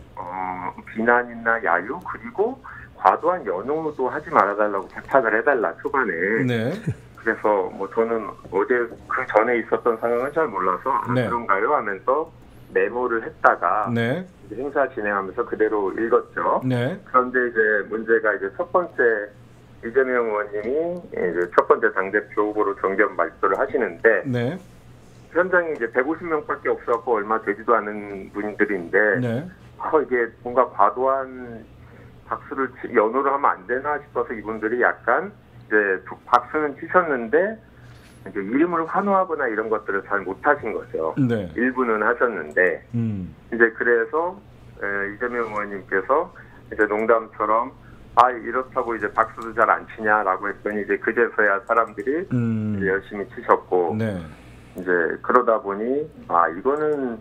비난이나 야유 그리고 과도한 연호도 하지 말아달라고 부탁을 해달라 초반에. 네. 그래서 뭐 저는 어제 그 전에 있었던 상황은 잘 몰라서 그런가요 하면서 메모를 했다가 이제 행사 진행하면서 그대로 읽었죠. 그런데 이제 문제가 이제 첫 번째 이재명 의원님이 이제 첫 번째 당대표 후보로 정견 발표를 하시는데 현장에 이제 150명밖에 없었고 얼마 되지도 않은 분들인데 이게 뭔가 과도한 박수를 연호를 하면 안 되나 싶어서 이분들이 약간 이제 박수는 치셨는데 이제 이름을 환호하거나 이런 것들을 잘 못하신 거죠. 일부는 하셨는데 이제 그래서 이재명 의원님께서 이제 농담처럼 이렇다고 이제 박수도 잘 안 치냐라고 했더니 이제 그제서야 사람들이 이제 열심히 치셨고 이제 그러다 보니 이거는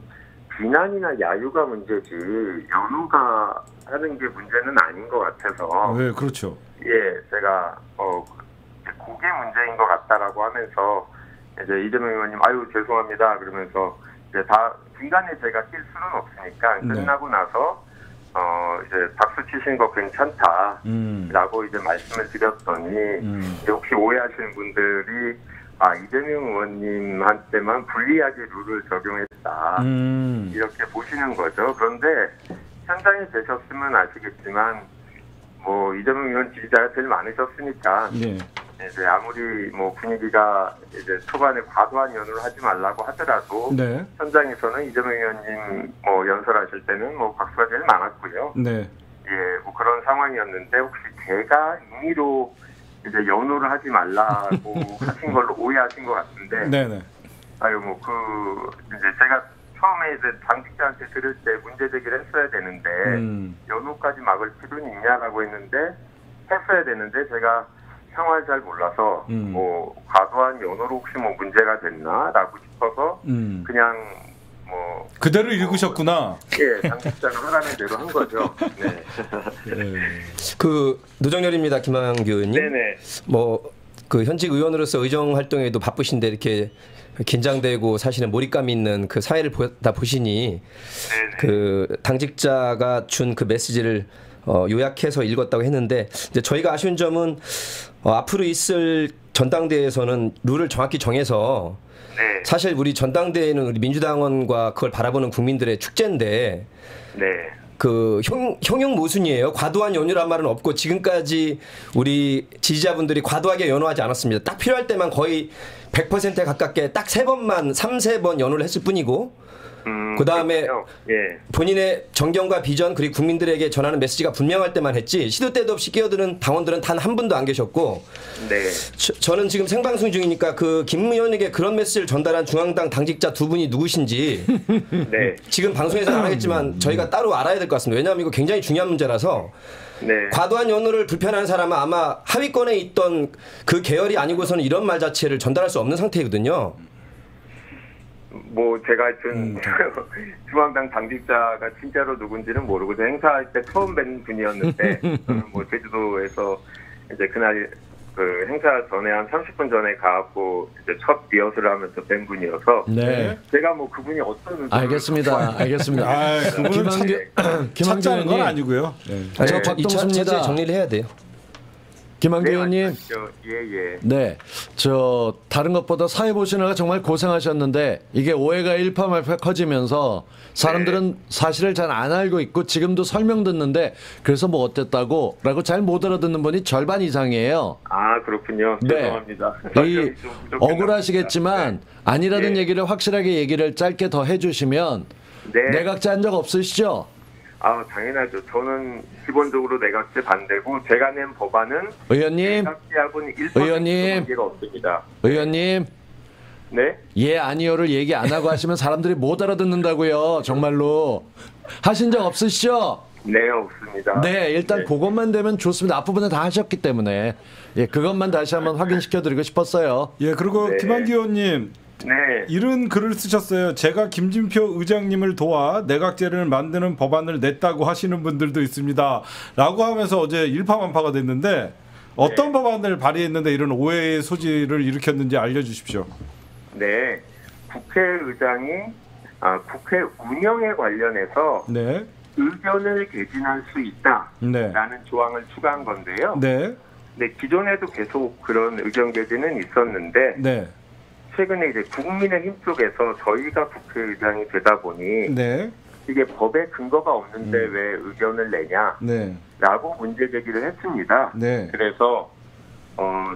비난이나 야유가 문제지 연호가 하는 게 문제는 아닌 것 같아서 그렇죠. 제가 그게 문제인 것 같다라고 하면서 이제 이재명 의원님 죄송합니다 그러면서 이제 다 중간에 제가 낄 수는 없으니까 끝나고 나서 이제 박수 치신 거 괜찮다라고 이제 말씀을 드렸더니 이제 혹시 오해하시는 분들이 이재명 의원님한테만 불리하게 룰을 적용했다 이렇게 보시는 거죠. 그런데 현장에 계셨으면 아시겠지만 뭐 이재명 의원 지지자가 제일 많으셨으니까 이제 아무리 뭐 분위기가 이제 초반에 과도한 연호를 하지 말라고 하더라도 현장에서는 이재명 의원님 뭐 연설하실 때는 뭐 박수가 제일 많았고요. 뭐 그런 상황이었는데 혹시 제가 임의로 이제 연호를 하지 말라고 하신 걸로 오해하신 것 같은데. 이제 제가 처음에 이제 당직자한테 들을 때 문제 제기를 했어야 되는데 연호까지 막을 필요는 있냐라고 했는데 했어야 되는데 제가 상황을 잘 몰라서 뭐 과도한 연호로 혹시 뭐 문제가 됐나라고 싶어서 그냥 뭐 그대로 읽으셨구나. 당직자가 하라는 대로 한 거죠. 그 노정열입니다, 김한규 의원님. 뭐 그 현직 의원으로서 의정 활동에도 바쁘신데 이렇게 긴장되고 사실은 몰입감 있는 그 사회를 보다 보시니 그 당직자가 준 그 메시지를 요약해서 읽었다고 했는데 이제 저희가 아쉬운 점은 앞으로 있을 전당대회에서는 룰을 정확히 정해서 사실 우리 전당대회는 우리 민주당원과 그걸 바라보는 국민들의 축제인데 그 형용 모순이에요. 과도한 연호란 말은 없고 지금까지 우리 지지자분들이 과도하게 연호하지 않았습니다. 딱 필요할 때만 거의 100%에 가깝게 딱 3번, 4번 연호를 했을 뿐이고 그 다음에 본인의 정견과 비전 그리고 국민들에게 전하는 메시지가 분명할 때만 했지 시도 때도 없이 끼어드는 당원들은 단 한 분도 안 계셨고 저는 지금 생방송 중이니까 그 김 의원에게 그런 메시지를 전달한 중앙당 당직자 2분이 누구신지 지금 방송에서는 안 하겠지만 저희가 따로 알아야 될 것 같습니다. 왜냐하면 이거 굉장히 중요한 문제라서 과도한 연호를 불편한 사람은 아마 하위권에 있던 그 계열이 아니고서는 이런 말 자체를 전달할 수 없는 상태이거든요. 네. 그 다음에 본인의 정견과 비전 그리고 국민들에게 전하는 메시지가 분명할 때만 했지 시도 때도 없이 끼어드는 당원들은 단 한 분도 안 계셨고 뭐 제가 하여튼 중앙당 당직자가 진짜로 누군지는 모르고 행사할 때 처음 뵌 분이었는데 저는 뭐 제주도에서 이제 그날 그 행사 전에 한 30분 전에 가고 이제 첫 리허설을 하면서 뵌 분이어서 제가 뭐 그분이 어떤 알겠습니다. 김한규 의원님 아니고요. 저 박동수입니다. 정리를 해야 돼요. 김한규 의원님. 예. 네. 저 다른 것보다 사회 보시느라 정말 고생하셨는데 이게 오해가 일파만파 커지면서 사람들은 사실을 잘 안 알고 있고 지금도 설명 듣는데 그래서 뭐 어땠다고라고 잘 못 알아듣는 분이 절반 이상이에요. 아, 그렇군요. 죄송합니다. 이 억울하시겠지만 아니라는 얘기를 확실하게 얘기를 짧게 더 해주시면 내각제 한 적 없으시죠? 아, 당연하죠. 저는 기본적으로 내각제 반대고 제가 낸 법안은 의원님, 내각제하고는 1% 관계가 없습니다. 의원님, 네? 예, 아니요를 얘기 안 하고 하시면 사람들이 못 알아듣는다고요. 정말로 하신 적 없으시죠? 네, 없습니다. 네, 일단 그것만 되면 좋습니다. 앞부분에 다 하셨기 때문에 그것만 다시 한번 확인시켜드리고 싶었어요. 예, 그리고 김한규 의원님. 이런 글을 쓰셨어요. 제가 김진표 의장님을 도와 내각제를 만드는 법안을 냈다고 하시는 분들도 있습니다. 라고 하면서 어제 일파만파가 됐는데 어떤 법안을 발의했는데 이런 오해의 소지를 일으켰는지 알려주십시오. 네. 국회의장이 국회 운영에 관련해서 의견을 개진할 수 있다라는 조항을 추가한 건데요. 네, 기존에도 계속 그런 의견 개진은 있었는데 최근에 이제 국민의힘 쪽에서 저희가 국회의장이 되다 보니 이게 법에 근거가 없는데 왜 의견을 내냐라고 문제 제기를 했습니다. 그래서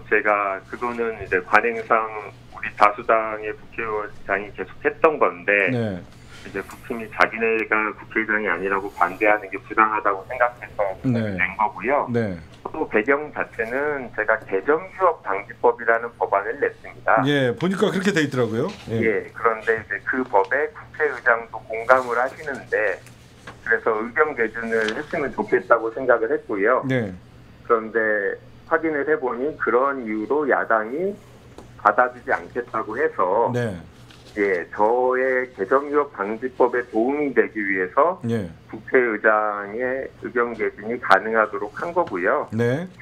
제가 그거는 이제 관행상 우리 다수당의 국회의장이 계속 했던 건데 이제 국힘이 자기네가 국회의장이 아니라고 반대하는 게 부당하다고 생각해서 낸 거고요. 또 배경 자체는 제가 개정휴업 방지법이라는 법안을 냈습니다. 예, 보니까 그렇게 돼 있더라고요. 그런데 이제 그 법에 국회의장도 공감을 하시는데 그래서 의견 개진을 했으면 좋겠다고 생각을 했고요. 그런데 확인을 해보니 그런 이유로 야당이 받아주지 않겠다고 해서 저의 개정휴업 방지법에 도움이 되기 위해서 국회의장의 의견 개진이 가능하도록 한 거고요.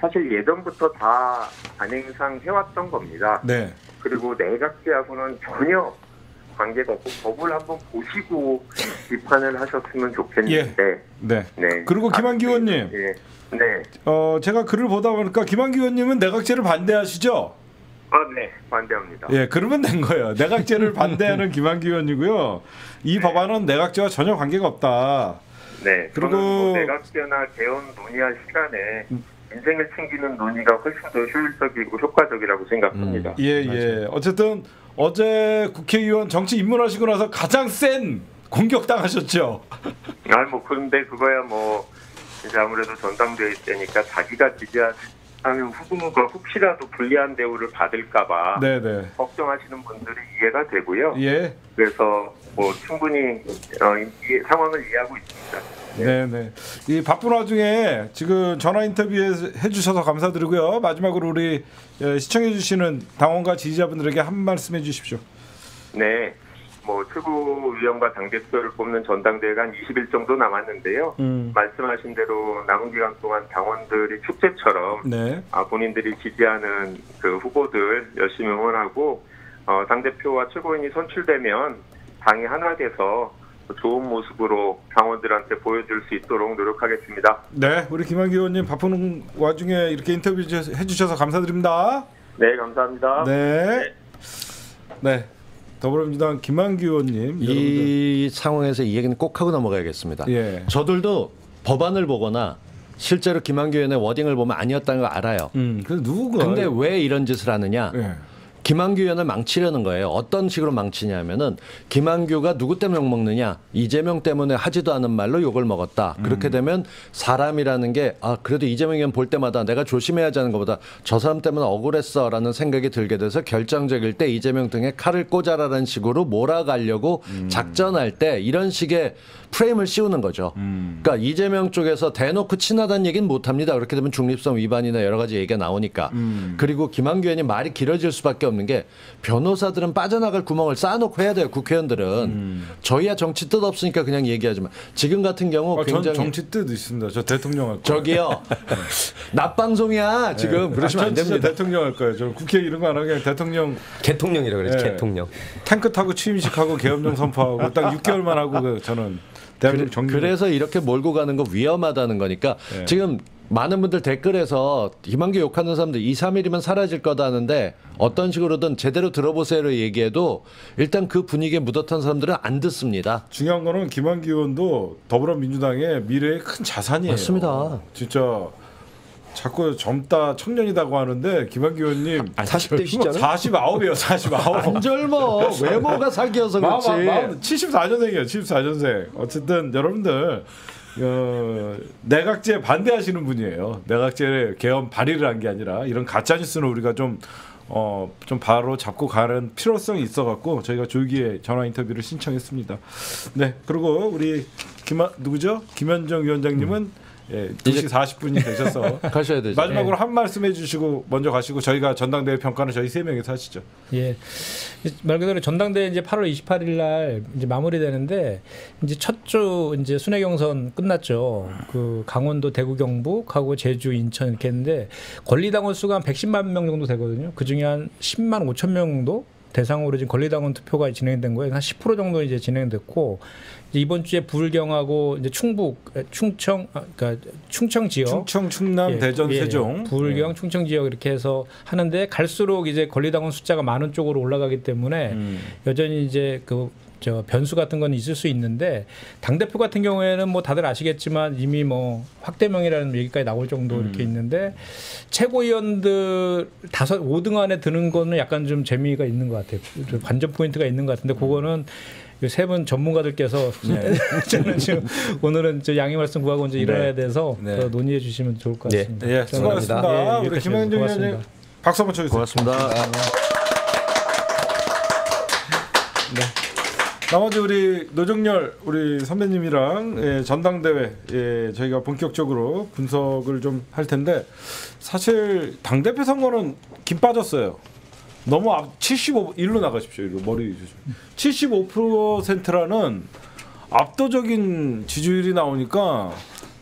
사실 예전부터 다 관행상 해왔던 겁니다. 그리고 내각제하고는 전혀 관계가 없고 법을 한번 보시고 비판을 하셨으면 좋겠는데. 그리고 김한규 의원님. 제가 글을 보다 보니까 김한규 의원님은 내각제를 반대하시죠? 네, 반대합니다. 그러면 된 거예요. 내각제를 반대하는 김한규 의원이고요. 이 법안은 내각제와 전혀 관계가 없다. 그리고 뭐 내각제나 개헌 논의할 시간에 인생을 챙기는 논의가 훨씬 더 효율적이고 효과적이라고 생각합니다. 어쨌든 어제 국회의원 정치 입문하시고 나서 가장 센 공격당하셨죠. 그런데 그거야 뭐 이제 아무래도 전당대회 때니까 자기가 지지하는 후보가 혹시라도 불리한 대우를 받을까봐 걱정하시는 분들이 이해가 되고요. 그래서 뭐 충분히 상황을 이해하고 있습니다. 이 바쁜 와중에 지금 전화 인터뷰 해주셔서 감사드리고요. 마지막으로 우리 시청해주시는 당원과 지지자분들에게 한 말씀 해주십시오. 뭐 최고위원과 당대표를 뽑는 전당대회가 한 20일 정도 남았는데요. 말씀하신 대로 남은 기간 동안 당원들이 축제처럼 본인들이 지지하는 그 후보들 열심히 응원하고 당대표와 최고위원이 선출되면 당이 하나 돼서 좋은 모습으로 당원들한테 보여줄 수 있도록 노력하겠습니다. 우리 김한규 의원님 바쁜 와중에 이렇게 인터뷰 해주셔서 감사드립니다. 감사합니다. 더불어민주당 김한규 의원님, 이 상황에서 이 얘기는 꼭 하고 넘어가야겠습니다. 저들도 법안을 보거나 실제로 김한규 의원의 워딩을 보면 아니었다는 걸 알아요. 근데 왜 이런 짓을 하느냐? 김한규 의원을 망치려는 거예요. 어떤 식으로 망치냐면은 김한규가 누구 때문에 욕먹느냐? 이재명 때문에 하지도 않은 말로 욕을 먹었다. 그렇게 되면 사람이라는 게 그래도 이재명 의원 볼 때마다 내가 조심해야 하는 것보다 저 사람 때문에 억울했어라는 생각이 들게 돼서 결정적일 때 이재명 등에 칼을 꽂아라는 식으로 몰아가려고 작전할 때 이런 식의 프레임을 씌우는 거죠. 그러니까 이재명 쪽에서 대놓고 친하다는 얘기는 못합니다. 그렇게 되면 중립성 위반이나 여러 가지 얘기가 나오니까. 그리고 김한규 의원이 말이 길어질 수밖에 없는 게 변호사들은 빠져나갈 구멍을 쌓아놓고 해야 돼요. 국회의원들은. 저희야 정치 뜻 없으니까 그냥 얘기하지만 지금 같은 경우 굉장히 정치 뜻 있습니다. 저 대통령 할 거예요. 저기요. 낮방송이야. 지금 그러시면 안 됩니다. 대통령 할 거예요. 저 국회 이런 거 안 하고 그냥 대통령. 개통령이라고 그러죠. 개통령. 탱크 타고 취임식하고 계엄령 선포하고 딱 6개월만 하고 저는 대한민국 정리. 그래서 이렇게 몰고 가는 거 위험하다는 거니까 지금 많은 분들 댓글에서 김한규 욕하는 사람들 2, 3일이면 사라질 거다 하는데 어떤 식으로든 제대로 들어보세요를 얘기해도 일단 그 분위기에 묻었던 사람들은 안 듣습니다. 중요한 거는 김한규 의원도 더불어민주당의 미래의 큰 자산이에요. 맞습니다. 진짜 자꾸 젊다 청년이라고 하는데 김한규 의원님 40대시잖아요. 49이에요. 49. 안 젊어. 외모가 사귀어서 그렇지. 74년생이에요. 74년생. 어쨌든 여러분들 내각제 반대하시는 분이에요. 내각제 개헌 발의를 한 게 아니라 이런 가짜뉴스는 우리가 좀 바로 잡고 가는 필요성이 있어갖고 저희가 조기에 전화 인터뷰를 신청했습니다. 네, 그리고 우리 누구죠? 김현정 위원장님은 2시 40분이 되셔서 가셔야 되죠. 마지막으로 한 말씀 해주시고 먼저 가시고 저희가 전당대회 평가는 저희 3명이서 하시죠. 예, 말 그대로 전당대회 이제 8월 28일 날 이제 마무리되는데 이제 첫 주 이제 순회 경선 끝났죠. 그 강원도, 대구, 경북하고 제주, 인천 이렇게 했는데 권리당원 수가 한 110만 명 정도 되거든요. 그 중에 한 10만 5천 명 정도 대상으로 지금 권리당원 투표가 진행된 거예요. 한 10% 정도 이제 진행됐고 이제 이번 주에 불경하고 이제 충청 지역, 충청, 충남, 대전, 세종, 불경, 충청 지역 이렇게 해서 하는데 갈수록 이제 권리당원 숫자가 많은 쪽으로 올라가기 때문에 여전히 이제 저 변수 같은 건 있을 수 있는데 당대표 같은 경우에는 뭐 다들 아시겠지만 이미 뭐 확대명이라는 얘기까지 나올 정도 이렇게 있는데 최고위원들 5등 안에 드는 거는 약간 좀 재미가 있는 것 같아요. 관전 포인트가 있는 것 같은데 그거는 세 분 전문가들께서 저는 지금 오늘은 양해 말씀 구하고 이제 일어나야 돼서 더 논의해 주시면 좋을 것 같습니다. 네, 수고하셨습니다. 우리 김현정 위원님 박수 한번 쳐주세요. 고맙습니다. 네. 나머지 우리 노정열 우리 선배님이랑 전당대회 저희가 본격적으로 분석을 좀 할 텐데 사실 당대표 선거는 김 빠졌어요. 너무 75일로 나가십시오. 이거 머리 주시면 75%라는 압도적인 지지율이 나오니까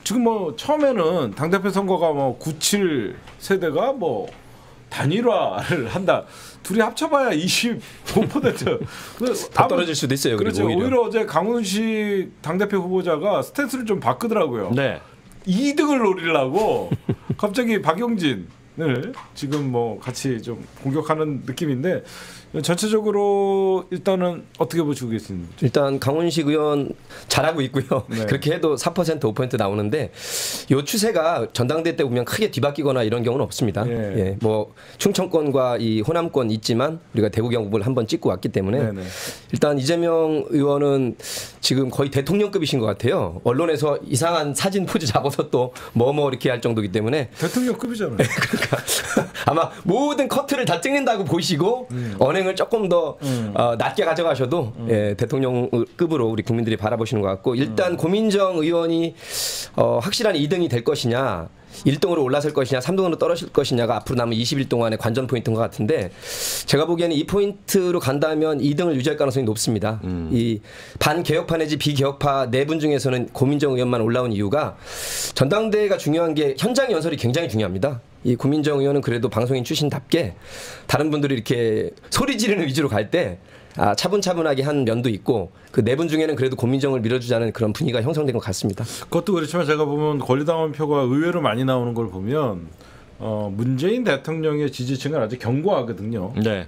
지금 뭐 처음에는 당대표 선거가 뭐 97 세대가 뭐 단일화를 한다. 둘이 합쳐봐야 25%. 더 떨어질 수도 있어요. 그렇죠. 오히려 어제 강훈식 당대표 후보자가 스탠스를 좀 바꾸더라고요. 네. 2등을 노리려고 갑자기 박용진을 지금 뭐 같이 좀 공격하는 느낌인데 전체적으로 일단은 어떻게 보시고 계십니까? 일단 강훈식 의원 잘하고 있고요. 네. 그렇게 해도 4% 5% 나오는데 이 추세가 전당대회 때 보면 크게 뒤바뀌거나 이런 경우는 없습니다. 예, 뭐 충청권과 이 호남권 있지만 우리가 대구 경북을 한번 찍고 왔기 때문에 일단 이재명 의원은 지금 거의 대통령급이신 것 같아요. 언론에서 이상한 사진 포즈 잡아서 또 뭐뭐 이렇게 할 정도이기 때문에 대통령급이잖아요. 그러니까 아마 모든 커트를 다 찍는다고 보시고 언행을 조금 더 낮게 가져가셔도 대통령급으로 우리 국민들이 바라보시는 것 같고 일단 고민정 의원이 확실한 2등이 될 것이냐 1등으로 올라설 것이냐 3등으로 떨어질 것이냐가 앞으로 남은 20일 동안의 관전 포인트인 것 같은데 제가 보기에는 이 포인트로 간다면 2등을 유지할 가능성이 높습니다. 이 반개혁파 내지 비개혁파 4분 중에서는 고민정 의원만 올라온 이유가 전당대회가 중요한 게 현장 연설이 굉장히 중요합니다. 이 고민정 의원은 그래도 방송인 출신답게 다른 분들이 이렇게 소리 지르는 위주로 갈 때 차분차분하게 한 면도 있고 그 4분 중에는 그래도 고민정을 밀어주자는 그런 분위기가 형성된 것 같습니다. 그것도 그렇지만 제가 보면 권리당원 표가 의외로 많이 나오는 걸 보면 문재인 대통령의 지지층은 아주 견고하거든요. 네.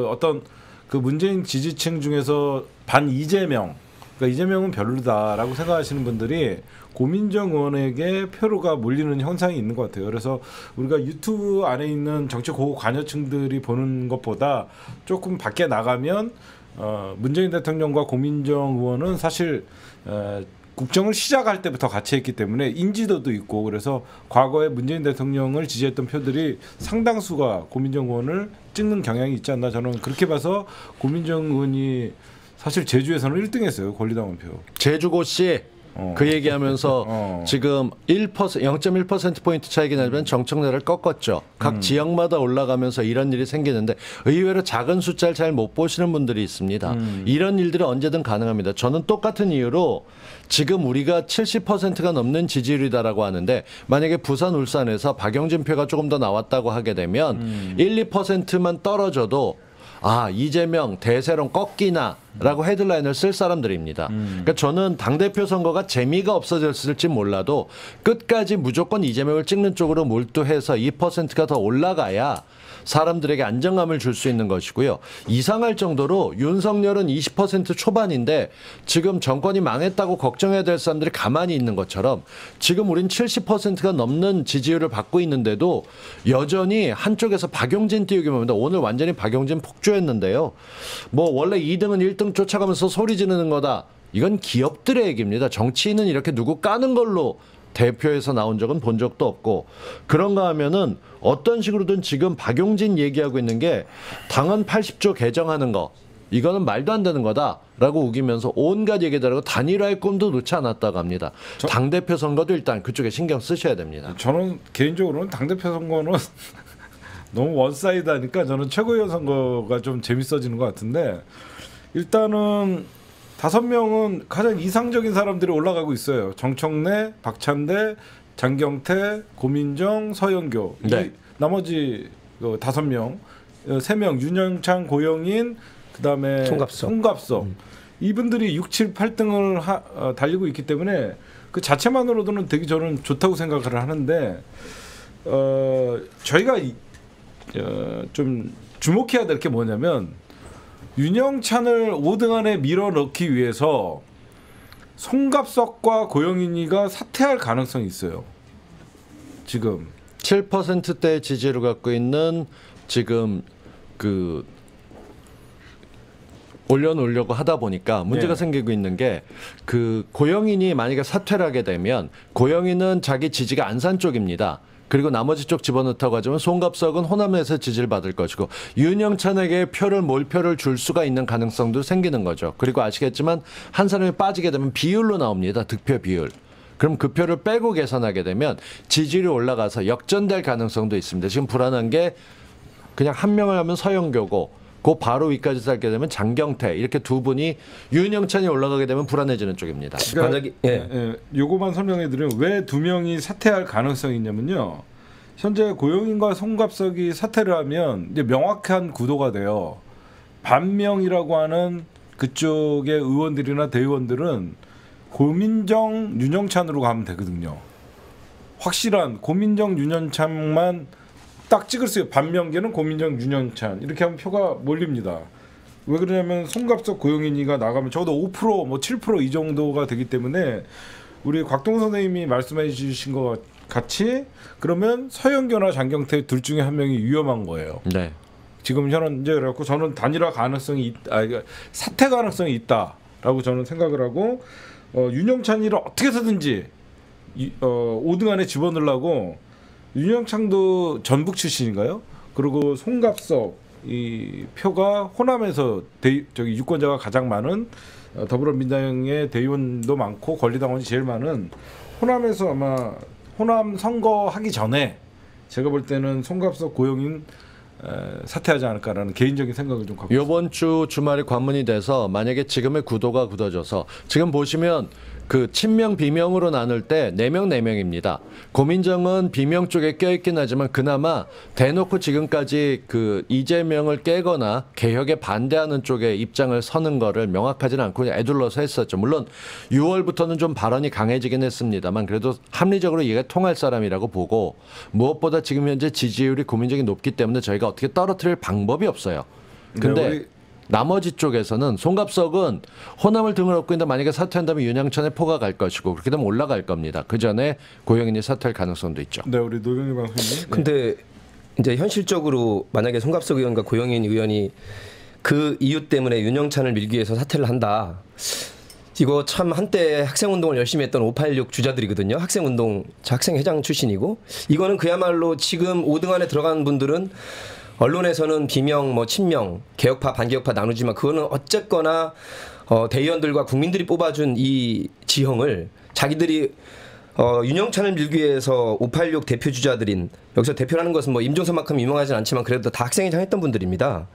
어떤 그 문재인 지지층 중에서 반 이재명, 그러니까 이재명은 별로다라고 생각하시는 분들이 고민정 의원에게 표가 몰리는 현상이 있는 것 같아요. 그래서 우리가 유튜브 안에 있는 정치 고관여층들이 보는 것보다 조금 밖에 나가면 문재인 대통령과 고민정 의원은 사실 국정을 시작할 때부터 같이 했기 때문에 인지도도 있고 그래서 과거에 문재인 대통령을 지지했던 표들이 상당수가 고민정 의원을 찍는 경향이 있지 않나 저는 그렇게 봐서 고민정 의원이 사실 제주에서는 1등했어요. 권리당원표. 제주고씨 그 얘기하면서 지금 0.1% 차이긴 하지만 정청래를 꺾었죠. 각 지역마다 올라가면서 이런 일이 생기는데 의외로 작은 숫자를 잘 못 보시는 분들이 있습니다. 이런 일들이 언제든 가능합니다. 저는 똑같은 이유로 지금 우리가 70%가 넘는 지지율이다라고 하는데 만약에 부산, 울산에서 박용진 표가 조금 더 나왔다고 하게 되면 1, 2%만 떨어져도 아, 이재명 대세론 꺾이나라고 헤드라인을 쓸 사람들입니다. 그러니까 저는 당대표 선거가 재미가 없어졌을지 몰라도 끝까지 무조건 이재명을 찍는 쪽으로 몰두해서 2%가 더 올라가야 사람들에게 안정감을 줄 수 있는 것이고요. 이상할 정도로 윤석열은 20% 초반인데 지금 정권이 망했다고 걱정해야 될 사람들이 가만히 있는 것처럼 지금 우린 70%가 넘는 지지율을 받고 있는데도 여전히 한쪽에서 박용진 띄우기 봅니다. 오늘 완전히 박용진 폭주했는데요. 뭐 원래 2등은 1등 쫓아가면서 소리 지르는 거다. 이건 기업들의 얘기입니다. 정치인은 이렇게 누구 까는 걸로 대표에서 나온 적은 본 적도 없고 그런가 하면은 어떤 식으로든 지금 박용진 얘기하고 있는 게 당헌 80조 개정하는 거 이거는 말도 안 되는 거다라고 우기면서 온갖 얘기들 하고 단일화의 꿈도 놓지 않았다고 합니다. 당대표 선거도 일단 그쪽에 신경 쓰셔야 됩니다. 저는 개인적으로는 당대표 선거는 너무 원사이드하니까 저는 최고위원 선거가 좀 재밌어지는 것 같은데 일단은 5명은 가장 이상적인 사람들이 올라가고 있어요. 정청래, 박찬대, 장경태, 고민정, 서영교. 네. 나머지 5명, 3명 윤영찬, 고영인, 그다음에 송갑석. 이분들이 6, 7, 8등을 달리고 있기 때문에 그 자체만으로도는 되게 저는 좋다고 생각을 하는데 저희가 좀 주목해야 될 게 뭐냐면 윤영찬을 5등 안에 밀어넣기 위해서 송갑석과 고영인이가 사퇴할 가능성이 있어요. 지금 7%대 지지를 갖고 있는 지금 그 올려놓으려고 하다 보니까 문제가 생기고 있는 게 그 고영인이 만약에 사퇴를 하게 되면 고영인은 자기 지지가 안산 쪽입니다. 그리고 나머지 쪽 집어넣다고 하지만 송갑석은 호남에서 지지를 받을 것이고 윤영찬에게 몰표를 줄 수가 있는 가능성도 생기는 거죠. 그리고 아시겠지만 한 사람이 빠지게 되면 비율로 나옵니다. 득표 비율. 그럼 그 표를 빼고 계산하게 되면 지지율이 올라가서 역전될 가능성도 있습니다. 지금 불안한 게 그냥 한 명을 하면 서영교고 그 바로 위까지 살게 되면 장경태 이렇게 두 분이 윤영찬이 올라가게 되면 불안해지는 쪽입니다. 그러니까 요거만 설명해 드리면 왜 2명이 사퇴할 가능성이 있냐면요. 현재 고영인과 송갑석이 사퇴를 하면 이제 명확한 구도가 돼요. 반명이라고 하는 그쪽의 의원들이나 대의원들은 고민정, 윤영찬으로 가면 되거든요. 확실한 고민정, 윤영찬만 딱 찍을 수 있어요. 반명계는 고민정, 윤영찬 이렇게 하면 표가 몰립니다. 왜 그러냐면 송갑석, 고영인이가 나가면 적어도 5%, 뭐 7% 이 정도가 되기 때문에 우리 곽동 선생님이 말씀해 주신 것 같이 그러면 서영교나 장경태 둘 중에 한 명이 위험한 거예요. 네. 지금 현재 그래갖고 저는 단일화 가능성이 사퇴 가능성이 있다라고 저는 생각을 하고 윤영찬이를 어떻게 해서든지 5등 안에 집어넣으려고 윤영찬도 전북 출신인가요? 그리고 송갑석 이 표가 호남에서 유권자가 가장 많은 더불어민주당의 대의원도 많고 권리당원이 제일 많은 호남에서 아마 호남 선거하기 전에 제가 볼 때는 송갑석, 고영인 사퇴하지 않을까라는 개인적인 생각을 좀 갖고 이번 주 주말에 관문이 돼서 만약에 지금의 구도가 굳어져서 지금 보시면 그 친명 비명으로 나눌 때 4명 4명입니다. 고민정은 비명 쪽에 껴있긴 하지만 그나마 대놓고 지금까지 그 이재명을 깨거나 개혁에 반대하는 쪽에 입장을 서는 거를 명확하지는 않고 애둘러서 했었죠. 물론 6월부터는 좀 발언이 강해지긴 했습니다만 그래도 합리적으로 이게 통할 사람이라고 보고 무엇보다 지금 현재 지지율이 고민정이 높기 때문에 저희가 어떻게 떨어뜨릴 방법이 없어요. 근데 나머지 쪽에서는 송갑석은 호남을 등을 업고 있는데 만약에 사퇴한다면 윤영찬의 포가 갈 것이고 그렇게 되면 올라갈 겁니다. 그 전에 고영인이 사퇴할 가능성도 있죠. 네, 우리 노경희 방송님. 근데 이제 현실적으로 만약에 송갑석 의원과 고영인 의원이 그 이유 때문에 윤영찬을 밀기 위해서 사퇴를 한다. 이거 참 한때 학생운동을 열심히 했던 586 주자들이거든요. 학생회장 출신이고 이거는 그야말로 지금 5등 안에 들어간 분들은 언론에서는 비명, 친명, 개혁파, 반개혁파 나누지만 그거는 어쨌거나 대의원들과 국민들이 뽑아준 이 지형을 자기들이 윤영찬을 밀기 위해서 586 대표 주자들인, 여기서 대표라는 것은 뭐 임종선만큼 유명하진 않지만 그래도 다 학생회장 했던 분들입니다.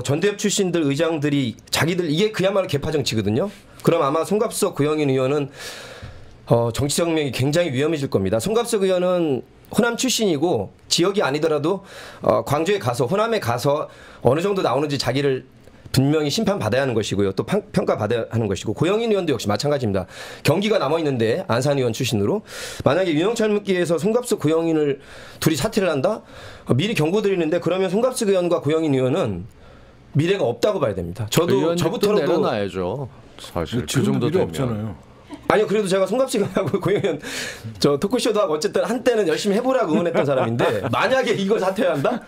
전대협 출신들 의장들이 자기들, 이게 그야말로 개파 정치거든요. 그럼 아마 송갑석 고영인 의원은 정치적 명이 굉장히 위험해질 겁니다. 송갑석 의원은 호남 출신이고 지역이 아니더라도 광주에 가서, 호남에 가서 어느 정도 나오는지 자기를 분명히 심판받아야 하는 것이고요. 또 평가받아야 하는 것이고, 고영인 의원도 역시 마찬가지입니다. 경기가 남아있는데 안산 의원 출신으로 만약에 윤영찬 묻기에서 송갑석 고영인을 둘이 사퇴를 한다? 미리 경고드리는데, 그러면 송갑석 의원과 고영인 의원은 미래가 없다고 봐야 됩니다. 저부터라도 내려놔야죠. 사실 그 정도 되면 없잖아요. 아니요, 그래도 제가 송갑석 의원하고 고영인 저 토크쇼도 하고 어쨌든 한때는 열심히 해보라고 응원했던 사람인데, 만약에 이걸 사퇴한다?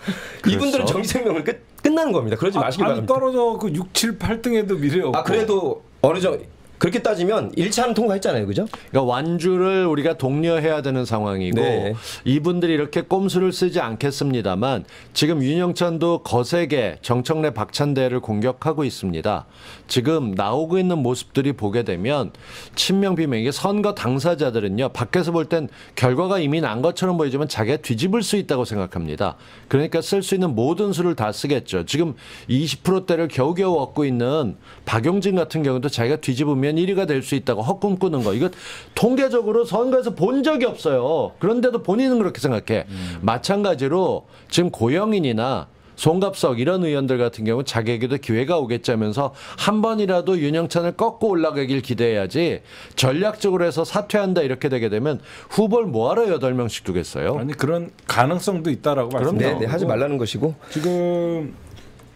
이분들은 정치 생명을 끝나는 겁니다. 그러지 마시기 바랍니다. 떨어져 그 6, 7, 8등에도 미래 없고. 그래도 어느 정도 그렇게 따지면 1차는 통과했잖아요, 그죠? 그러니까 완주를 우리가 독려해야 되는 상황이고, 네. 이분들이 이렇게 꼼수를 쓰지 않겠습니다만 지금 윤영찬도 거세게 정청래 박찬대를 공격하고 있습니다. 지금 나오고 있는 모습들이 보게 되면 친명 비명, 이게 선거 당사자들은요, 밖에서 볼 땐 결과가 이미 난 것처럼 보이지만 자기가 뒤집을 수 있다고 생각합니다. 그러니까 쓸 수 있는 모든 수를 다 쓰겠죠. 지금 20%대를 겨우겨우 얻고 있는 박용진 같은 경우도 자기가 뒤집으면 1위가 될 수 있다고 헛꿈 꾸는 거, 이거 통계적으로 선거에서 본 적이 없어요. 그런데도 본인은 그렇게 생각해. 마찬가지로 지금 고영인이나 송갑석 이런 의원들 같은 경우 자기에게도 기회가 오겠지 하면서 한 번이라도 윤영찬을 꺾고 올라가길 기대해야지, 전략적으로 해서 사퇴한다 이렇게 되게 되면 후보를 뭐하러 8명씩 두겠어요? 아니, 그런 가능성도 있다라고 말씀드리고, 네, 하지 말라는 것이고, 지금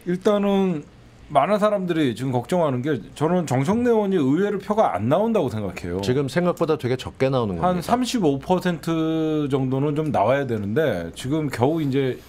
일단은 많은 사람들이 지금 걱정하는 게, 저는 정청래 의원이 의외로 표가 안 나온다고 생각해요. 지금 생각보다 되게 적게 나오는 겁니다. 한 35% 정도는 좀 나와야 되는데 지금 겨우 이제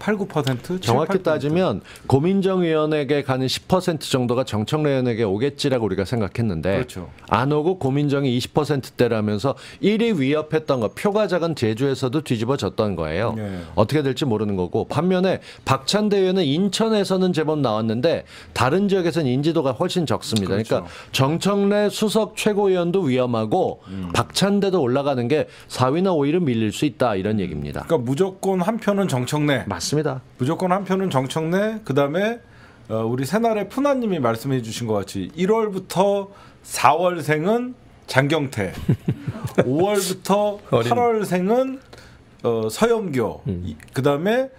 8-9%? 정확히 7-8%? 따지면 고민정 의원에게 가는 10% 정도가 정청래 의원에게 오겠지라고 우리가 생각했는데, 그렇죠. 안 오고 고민정이 20%대라면서 1위 위협했던 거, 표가 작은 제주에서도 뒤집어졌던 거예요. 네. 어떻게 될지 모르는 거고, 반면에 박찬대 의원은 인천에서는 제법 나왔는데 다른 지역에서는 인지도가 훨씬 적습니다. 그렇죠. 그러니까 정청래 수석 최고위원도 위험하고 박찬대도 올라가는 게 4위나 5위로 밀릴 수 있다, 이런 얘기입니다. 그러니까 무조건 한 표는 정청래. 맞습니다. 무조건 한 표는 정청래. 그다음에 우리 새날의 푸나님이 말씀해 주신 것 같이 1월부터 4월생은 장경태, 5월부터 8월생은 서영교, 그다음에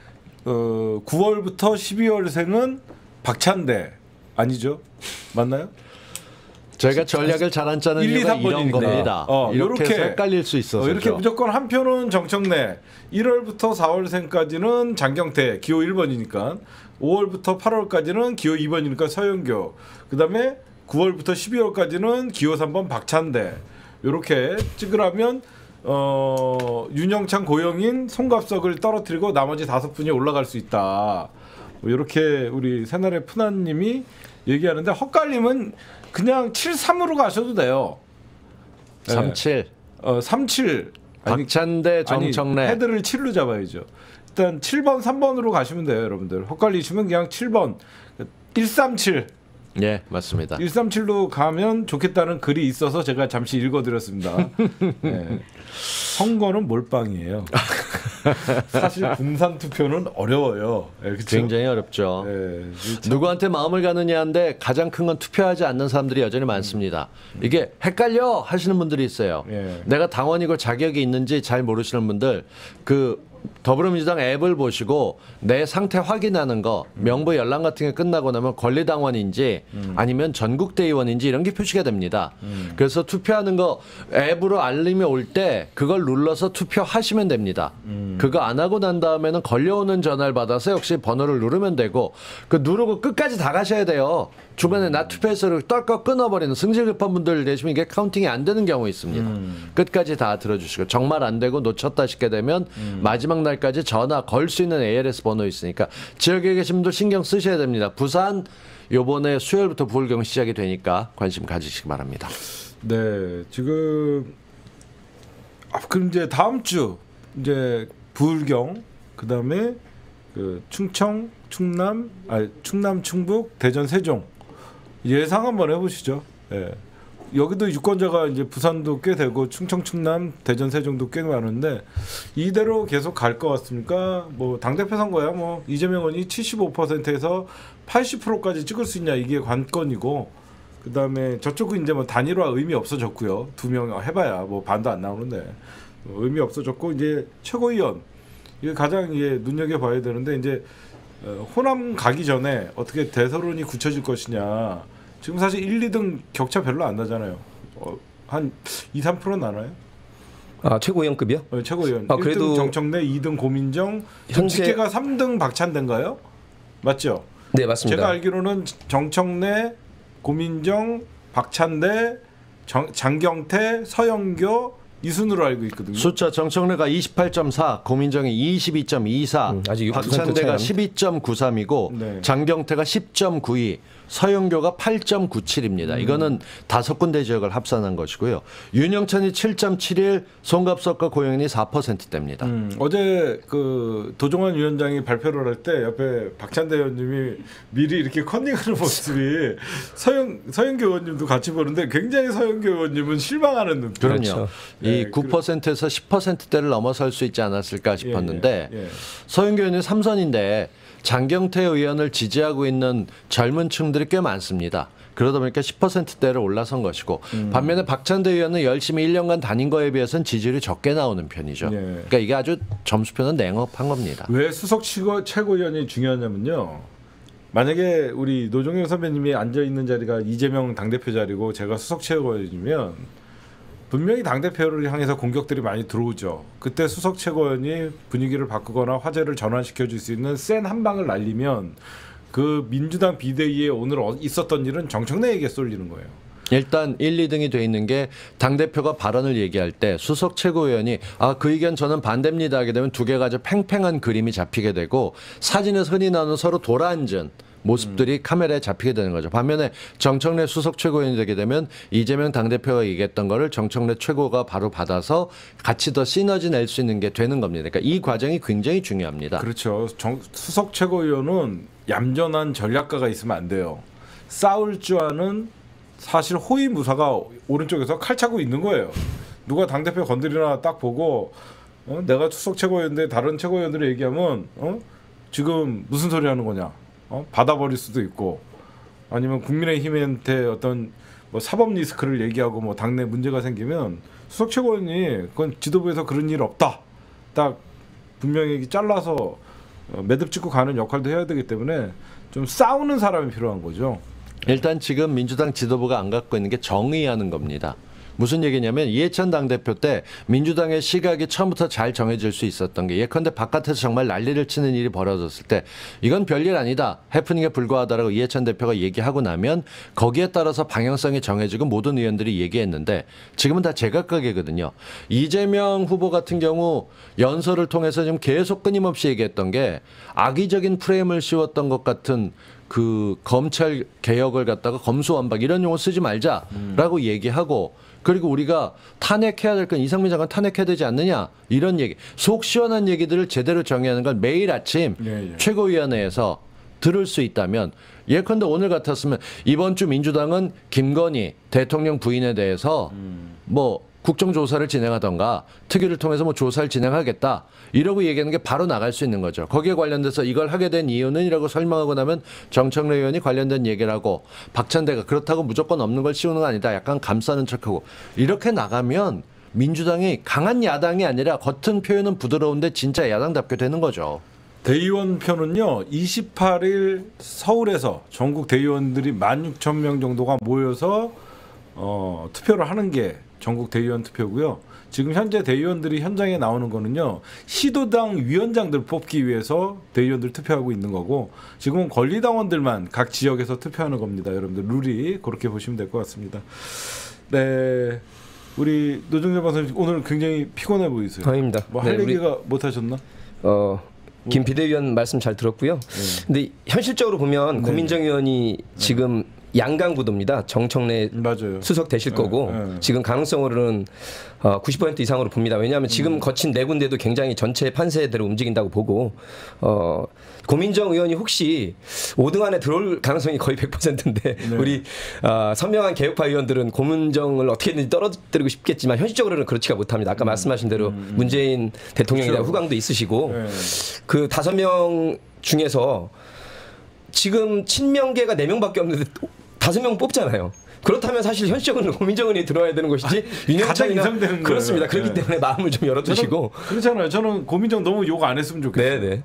9월부터 12월생은 박찬대. 아니죠? 맞나요? 저희가 전략을 잘 안 짜는 1, 2, 이유가 3번이니까. 이런 겁니다. 이렇게 해서 헷갈릴 수 있어서. 이렇게 무조건 한 표는 정청래, 1월부터 4월생까지는 장경태, 기호 1번이니까, 5월부터 8월까지는 기호 2번이니까 서영교, 그 다음에 9월부터 12월까지는 기호 3번 박찬대. 이렇게 찍으라면 윤영찬, 고영인, 송갑석을 떨어뜨리고 나머지 5분이 올라갈 수 있다. 이렇게 우리 새날의 푸나님이 얘기하는데, 헛갈림은 그냥 7-3으로 가셔도 돼요. 37. 37. 박찬대, 정청래. 아니, 헤드를 7로 잡아야죠. 일단 7번, 3번으로 가시면 돼요, 여러분들. 헛갈리시면 그냥 7번. 137. 예, 맞습니다. 137로 가면 좋겠다는 글이 있어서 제가 잠시 읽어드렸습니다. 네. 선거는 몰빵이에요. 사실 분산 투표는 어려워요. 네, 그렇죠? 굉장히 어렵죠. 네, 누구한테 마음을 가느냐인데 가장 큰 건 투표하지 않는 사람들이 여전히 많습니다. 이게 헷갈려 하시는 분들이 있어요. 내가 당원이고 자격이 있는지 잘 모르시는 분들, 더불어민주당 앱을 보시고 내 상태 확인하는 거, 명부 연락 같은 게 끝나고 나면 권리당원인지 아니면 전국대의원인지 이런 게 표시가 됩니다. 그래서 투표하는 거 앱으로 알림이 올 때 그걸 눌러서 투표하시면 됩니다. 그거 안 하고 난 다음에는 걸려오는 전화를 받아서 역시 번호를 누르면 되고, 그 누르고 끝까지 다 가셔야 돼요. 주변에 나 투표해서를 떨컥 끊어버리는 승질 급한 분들 계시면 이게 카운팅이 안 되는 경우 있습니다. 끝까지 다 들어주시고, 정말 안 되고 놓쳤다 싶게 되면 마지막 날까지 전화 걸 수 있는 ALS 번호 있으니까 지역에 계신 분들 신경 쓰셔야 됩니다. 부산 요번에 수요일부터 부울경 시작이 되니까 관심 가지시기 바랍니다. 네, 지금 그럼 이제 다음 주 이제 부울경, 그다음에 충청, 충남, 충북, 대전, 세종 예상 한번 해보시죠. 예. 여기도 유권자가 이제 부산도 꽤 되고 충청, 충남, 대전, 세종도 꽤 많은데 이대로 계속 갈 것 같습니까? 뭐 당대표 선거야 뭐 이재명 의원이 75%에서 80%까지 찍을 수 있냐 이게 관건이고 그다음에 저쪽은 이제 뭐 단일화 의미 없어졌고요. 2명 해봐야 뭐 반도 안 나오는데 의미 없어졌고 이제 최고위원 이게 가장 이게 눈여겨 봐야 되는데 이제 호남 가기 전에 어떻게 대서론이 굳혀질 것이냐. 지금 사실 1, 2등 격차 별로 안 나잖아요. 한 2, 3% 나나요? 아 최고위원급이요? 네, 최고위원. 아, 그래도 1등 정청래, 2등 고민정, 현재 직계가 3등 박찬대인가요? 맞죠? 네 맞습니다. 제가 알기로는 정청래, 고민정, 박찬대, 장경태, 서영교 이 순으로 알고 있거든요. 숫자 정청래가 28.4, 고민정이 22.24, 아직 6% 박찬대가 차이. 12.93이고 네. 장경태가 10.92, 서영교가 8.97입니다. 이거는 5군데 지역을 합산한 것이고요. 윤영찬이 7.71, 송갑석과 고영인이 4%대입니다. 어제 그 도종환 위원장이 발표를 할 때 옆에 박찬대 의원님이 미리 이렇게 컨닝하는 모습이 서영교 의원님도 같이 보는데 굉장히 서영교 의원님은 실망하는 눈빛. 그럼요. 그렇죠. 이 9%에서 10%대를 넘어설 수 있지 않았을까 싶었는데 서영교 의원이 3선인데 장경태 의원을 지지하고 있는 젊은 층들이 꽤 많습니다. 그러다 보니까 10%대를 올라선 것이고 반면에 박찬대 의원은 열심히 1년간 다닌 거에 비해서는 지지율이 적게 나오는 편이죠. 그러니까 이게 아주 점수표는 냉혹한 겁니다. 왜 수석 최고위원이 중요하냐면요. 만약에 우리 노종현 선배님이 앉아있는 자리가 이재명 당대표 자리고 제가 수석 최고위원이면 분명히 당대표를 향해서 공격들이 많이 들어오죠. 그때 수석 최고위원이 분위기를 바꾸거나 화제를 전환시켜 줄 수 있는 센 한 방을 날리면 그 민주당 비대위에 오늘 있었던 일은 정청래에게 쏠리는 거예요. 일단 1, 2등이 돼 있는 게 당대표가 발언을 얘기할 때 수석 최고위원이 그 의견 저는 반대입니다 하게 되면 두 개가 아주 팽팽한 그림이 잡히게 되고 사진에서 흔히 나오는 서로 돌아앉은 모습들이 카메라에 잡히게 되는 거죠. 반면에 정청래 수석 최고위원이 되게 되면 이재명 당대표가 얘기했던 거를 정청래 최고가 바로 받아서 같이 더 시너지 낼 수 있는 게 되는 겁니다. 그러니까 이 과정이 굉장히 중요합니다. 그렇죠. 수석 최고위원은 얌전한 전략가가 있으면 안 돼요. 싸울 줄 아는 사실 호위무사가 오른쪽에서 칼 차고 있는 거예요. 누가 당대표 건드리나 딱 보고 내가 수석 최고위원인데 다른 최고위원들이 얘기하면 지금 무슨 소리 하는 거냐. 받아버릴 수도 있고 아니면 국민의힘한테 어떤 뭐 사법 리스크를 얘기하고 뭐 당내 문제가 생기면 수석 최고위원이 그건 지도부에서 그런 일 없다. 딱 분명히 잘라서 매듭 짓고 가는 역할도 해야 되기 때문에 좀 싸우는 사람이 필요한 거죠. 일단 지금 민주당 지도부가 안 갖고 있는 게 정의하는 겁니다. 무슨 얘기냐면 이해찬 당대표 때 민주당의 시각이 처음부터 잘 정해질 수 있었던 게 예컨대 바깥에서 정말 난리를 치는 일이 벌어졌을 때 이건 별일 아니다. 해프닝에 불과하다라고 이해찬 대표가 얘기하고 나면 거기에 따라서 방향성이 정해지고 모든 의원들이 얘기했는데 지금은 다 제각각이거든요. 이재명 후보 같은 경우 연설을 통해서 지금 계속 끊임없이 얘기했던 게 악의적인 프레임을 씌웠던 것 같은 그 검찰 개혁을 갖다가 검수완박 이런 용어 쓰지 말자라고 얘기하고 그리고 우리가 탄핵해야 될 건 이상민 장관 탄핵해야 되지 않느냐 이런 얘기 속 시원한 얘기들을 제대로 정의하는 걸 매일 아침 최고위원회에서 들을 수 있다면 예컨대 오늘 같았으면 이번 주 민주당은 김건희 대통령 부인에 대해서 뭐 국정조사를 진행하던가 특위를 통해서 뭐 조사를 진행하겠다 이러고 얘기하는 게 바로 나갈 수 있는 거죠. 거기에 관련돼서 이걸 하게 된 이유는 이라고 설명하고 나면 정청래 의원이 관련된 얘기를 하고 박찬대가 그렇다고 무조건 없는 걸 씌우는 건 아니다. 약간 감싸는 척하고 이렇게 나가면 민주당이 강한 야당이 아니라 겉은 표현은 부드러운데 진짜 야당답게 되는 거죠. 대의원 표는요 28일 서울에서 전국 대의원들이 16,000명 정도가 모여서 투표를 하는 게 전국 대의원 투표고요. 지금 현재 대의원들이 현장에 나오는 거는요. 시도당 위원장들 뽑기 위해서 대의원들 투표하고 있는 거고 지금은 권리당원들만 각 지역에서 투표하는 겁니다. 여러분들 룰이 그렇게 보시면 될 것 같습니다. 네, 우리 노정재 박사님 오늘 굉장히 피곤해 보이세요. 아닙니다. 뭐 할 얘기가 못 하셨나? 김 비대위원 말씀 잘 들었고요. 근데 현실적으로 보면 고민정 의원이 지금 양강구도입니다. 정청래 맞아요. 수석 되실 거고 지금 가능성으로는 90% 이상으로 봅니다. 왜냐하면 지금 거친 네 군데도 굉장히 전체 판세대로 움직인다고 보고 고민정 의원이 혹시 5등 안에 들어올 가능성이 거의 100%인데 우리 선명한 개혁파 의원들은 고민정을 어떻게든지 떨어뜨리고 싶겠지만 현실적으로는 그렇지가 못합니다. 아까 말씀하신 대로 문재인 대통령에 대한 후광도 있으시고 그 5명 중에서 지금 친명계가 4명밖에 없는데 5명 뽑잖아요. 그렇다면 사실 현실적으로 고민정 의원이 들어와야 되는 것이지 윤영찬이나 그렇습니다. 그렇기 때문에 마음을 좀 열어두시고 그렇잖아요. 저는 고민정 너무 욕 안 했으면 좋겠어요. 네네.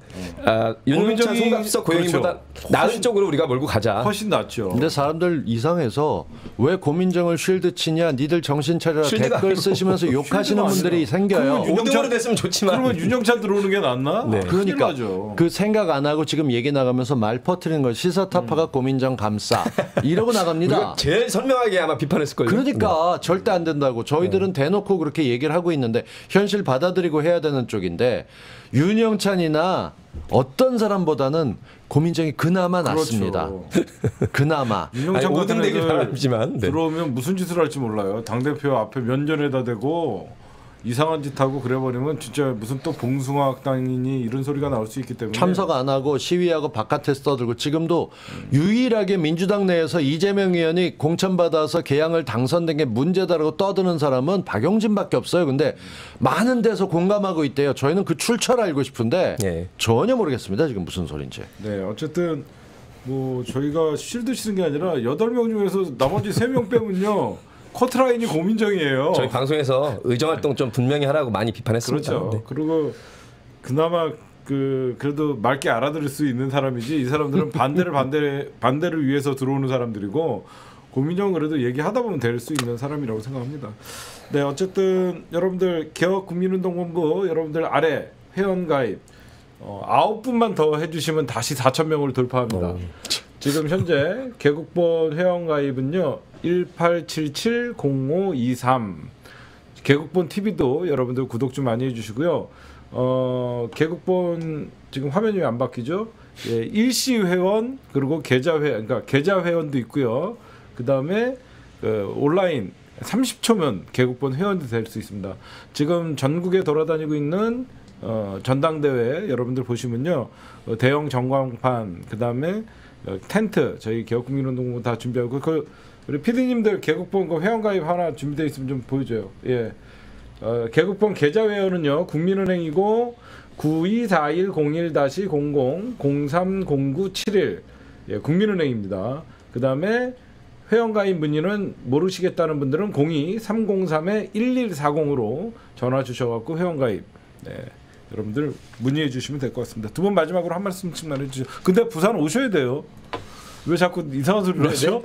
윤영찬, 송갑석, 고영희보다 나은 쪽으로 우리가 몰고 가자. 훨씬 낫죠. 근데 사람들 이상해서 왜 고민정을 쉴드 치냐, 니들 정신 차려라 댓글 쓰시면서 욕하시는 분들이 생겨요. 5등으로 됐으면 좋지만 그러면 윤영찬 들어오는 게 낫나? 네. 그러니까 그 생각 안 하고 지금 얘기 나가면서 말 퍼뜨리는 거 시사타파가 고민정 감싸 이러고 나갑니다. 제일 선명하게 아마 비판했을 거예요. 그러니까 절대 안 된다고 저희들은 대놓고 그렇게 얘기를 하고 있는데 현실 받아들이고 해야 되는 쪽인데 윤영찬이나 어떤 사람보다는 고민정이 그나마 낫습니다. 그나마. 윤영찬 같은 되길 바라지만 들어오면 무슨 짓을 할지 몰라요. 당대표 앞에 면전에다 대고 이상한 짓 하고 그래버리면 진짜 무슨 또 봉숭아학당이니 이런 소리가 나올 수 있기 때문에 참석 안 하고 시위하고 바깥에서 떠들고 지금도 유일하게 민주당 내에서 이재명 의원이 공천받아서 개항을 당선된 게 문제다라고 떠드는 사람은 박용진밖에 없어요. 근데 많은 데서 공감하고 있대요. 저희는 그 출처를 알고 싶은데 전혀 모르겠습니다. 지금 무슨 소린지. 네, 어쨌든 뭐 저희가 실드 치는 게 아니라 8명 중에서 나머지 3명 빼면요. 커트라인이 고민정이에요. 저희 방송에서 의정활동 좀 분명히 하라고 많이 비판했습니다. 그렇죠. 네. 그리고 그나마 그래도 맑게 알아들을 수 있는 사람이지 이 사람들은 반대를 위해서 들어오는 사람들이고 고민정은 그래도 얘기하다 보면 될 수 있는 사람이라고 생각합니다. 네, 어쨌든 여러분들 개혁국민운동본부 여러분들 아래 회원가입 9분만 더 해주시면 다시 4,000명을 돌파합니다. 지금 현재 개국본 회원가입은요 18770523 개국본 TV도 여러분들 구독 좀 많이 해주시고요. 개국본 지금 화면이 왜 안 바뀌죠? 예, 일시 회원 그리고 그러니까 계좌 회원도 있고요. 그 다음에 온라인 30초면 개국본 회원도 될 수 있습니다. 지금 전국에 돌아다니고 있는 전당대회 여러분들 보시면요 대형 전광판 그 다음에 텐트 저희 개혁국민운동부 다 준비하고 우리 PD님들 개국본 그 회원가입 하나 준비되어 있으면 좀 보여줘요. 예, 개국본 계좌 회원은요 국민은행이고 924101-00030971 예, 국민은행입니다. 그 다음에 회원가입 문의는 모르시겠다는 분들은 02-303-1140으로 전화 주셔갖고 회원가입 네, 여러분들 문의해 주시면 될 것 같습니다. 두 분 마지막으로 한 말씀씩만 해주세요. 근데 부산 오셔야 돼요. 왜 자꾸 이상한 소리를 하죠?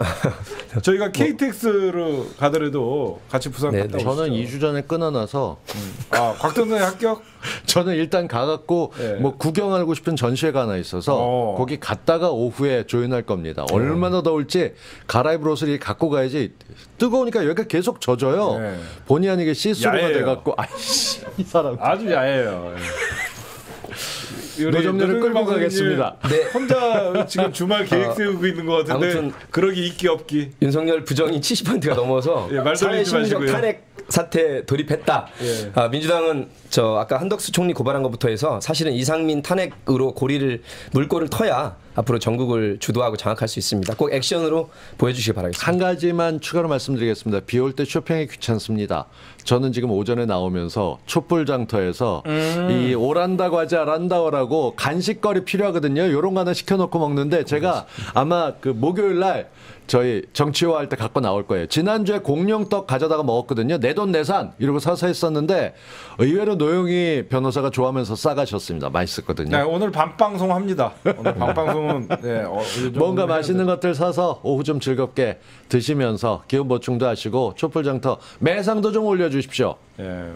저희가 KTX로 가더라도 같이 부산 갔다 오시죠. 저는 2주 전에 끊어놔서 곽동선에 합격? 저는 일단 가갖고 뭐 구경하고 싶은 전시회가 하나 있어서 거기 갔다가 오후에 조인할 겁니다. 얼마나 더울지 갈아입을 옷을 갖고 가야지 뜨거우니까 여기가 계속 젖어요. 본의 아니게 시스루가 돼갖고 아이씨 이 사람 아주 야해요. 노정렬을 끌고 가겠습니다. 네. 혼자 지금 주말 계획 세우고 있는 것 같은데 아무튼 그러기 있기 없기. 윤석열 부정이 70%가 넘어서 사회심리적 탄핵 사태 돌입했다. 민주당은 아까 한덕수 총리 고발한 것부터 해서 사실은 이상민 탄핵으로 물꼬를 터야 앞으로 전국을 주도하고 장악할 수 있습니다. 꼭 액션으로 보여주시기 바라겠습니다. 한 가지만 추가로 말씀드리겠습니다. 비 올 때 쇼핑이 귀찮습니다. 저는 지금 오전에 나오면서 촛불장터에서 이 오란다 과자 란다오라고 간식거리 필요하거든요. 요런 거 하나 시켜놓고 먹는데 제가 아마 그 목요일 날 저희 정치화 할 때 갖고 나올 거예요. 지난주에 공룡떡 가져다가 먹었거든요. 내돈 내산 이러고 사서 했었는데 의외로 노영희 변호사가 좋아하면서 싸가셨습니다. 맛있었거든요. 네, 오늘 밤방송 합니다. 오늘 밤방송은 뭔가 맛있는 것들 사서 오후 좀 즐겁게 드시면서 기운 보충도 하시고 촛불장터 매상도 좀 올려주십시오. 예,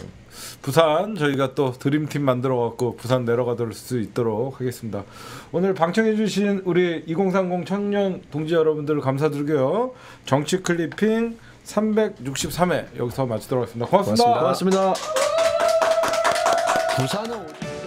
부산 저희가 또 드림팀 만들어갖고 부산 내려가들 수 있도록 하겠습니다. 오늘 방청해주신 우리 2030 청년 동지 여러분들 감사드리고요. 정치 클리핑 363회 여기서 마치도록 하겠습니다. 고맙습니다. 고맙습니다. 부산은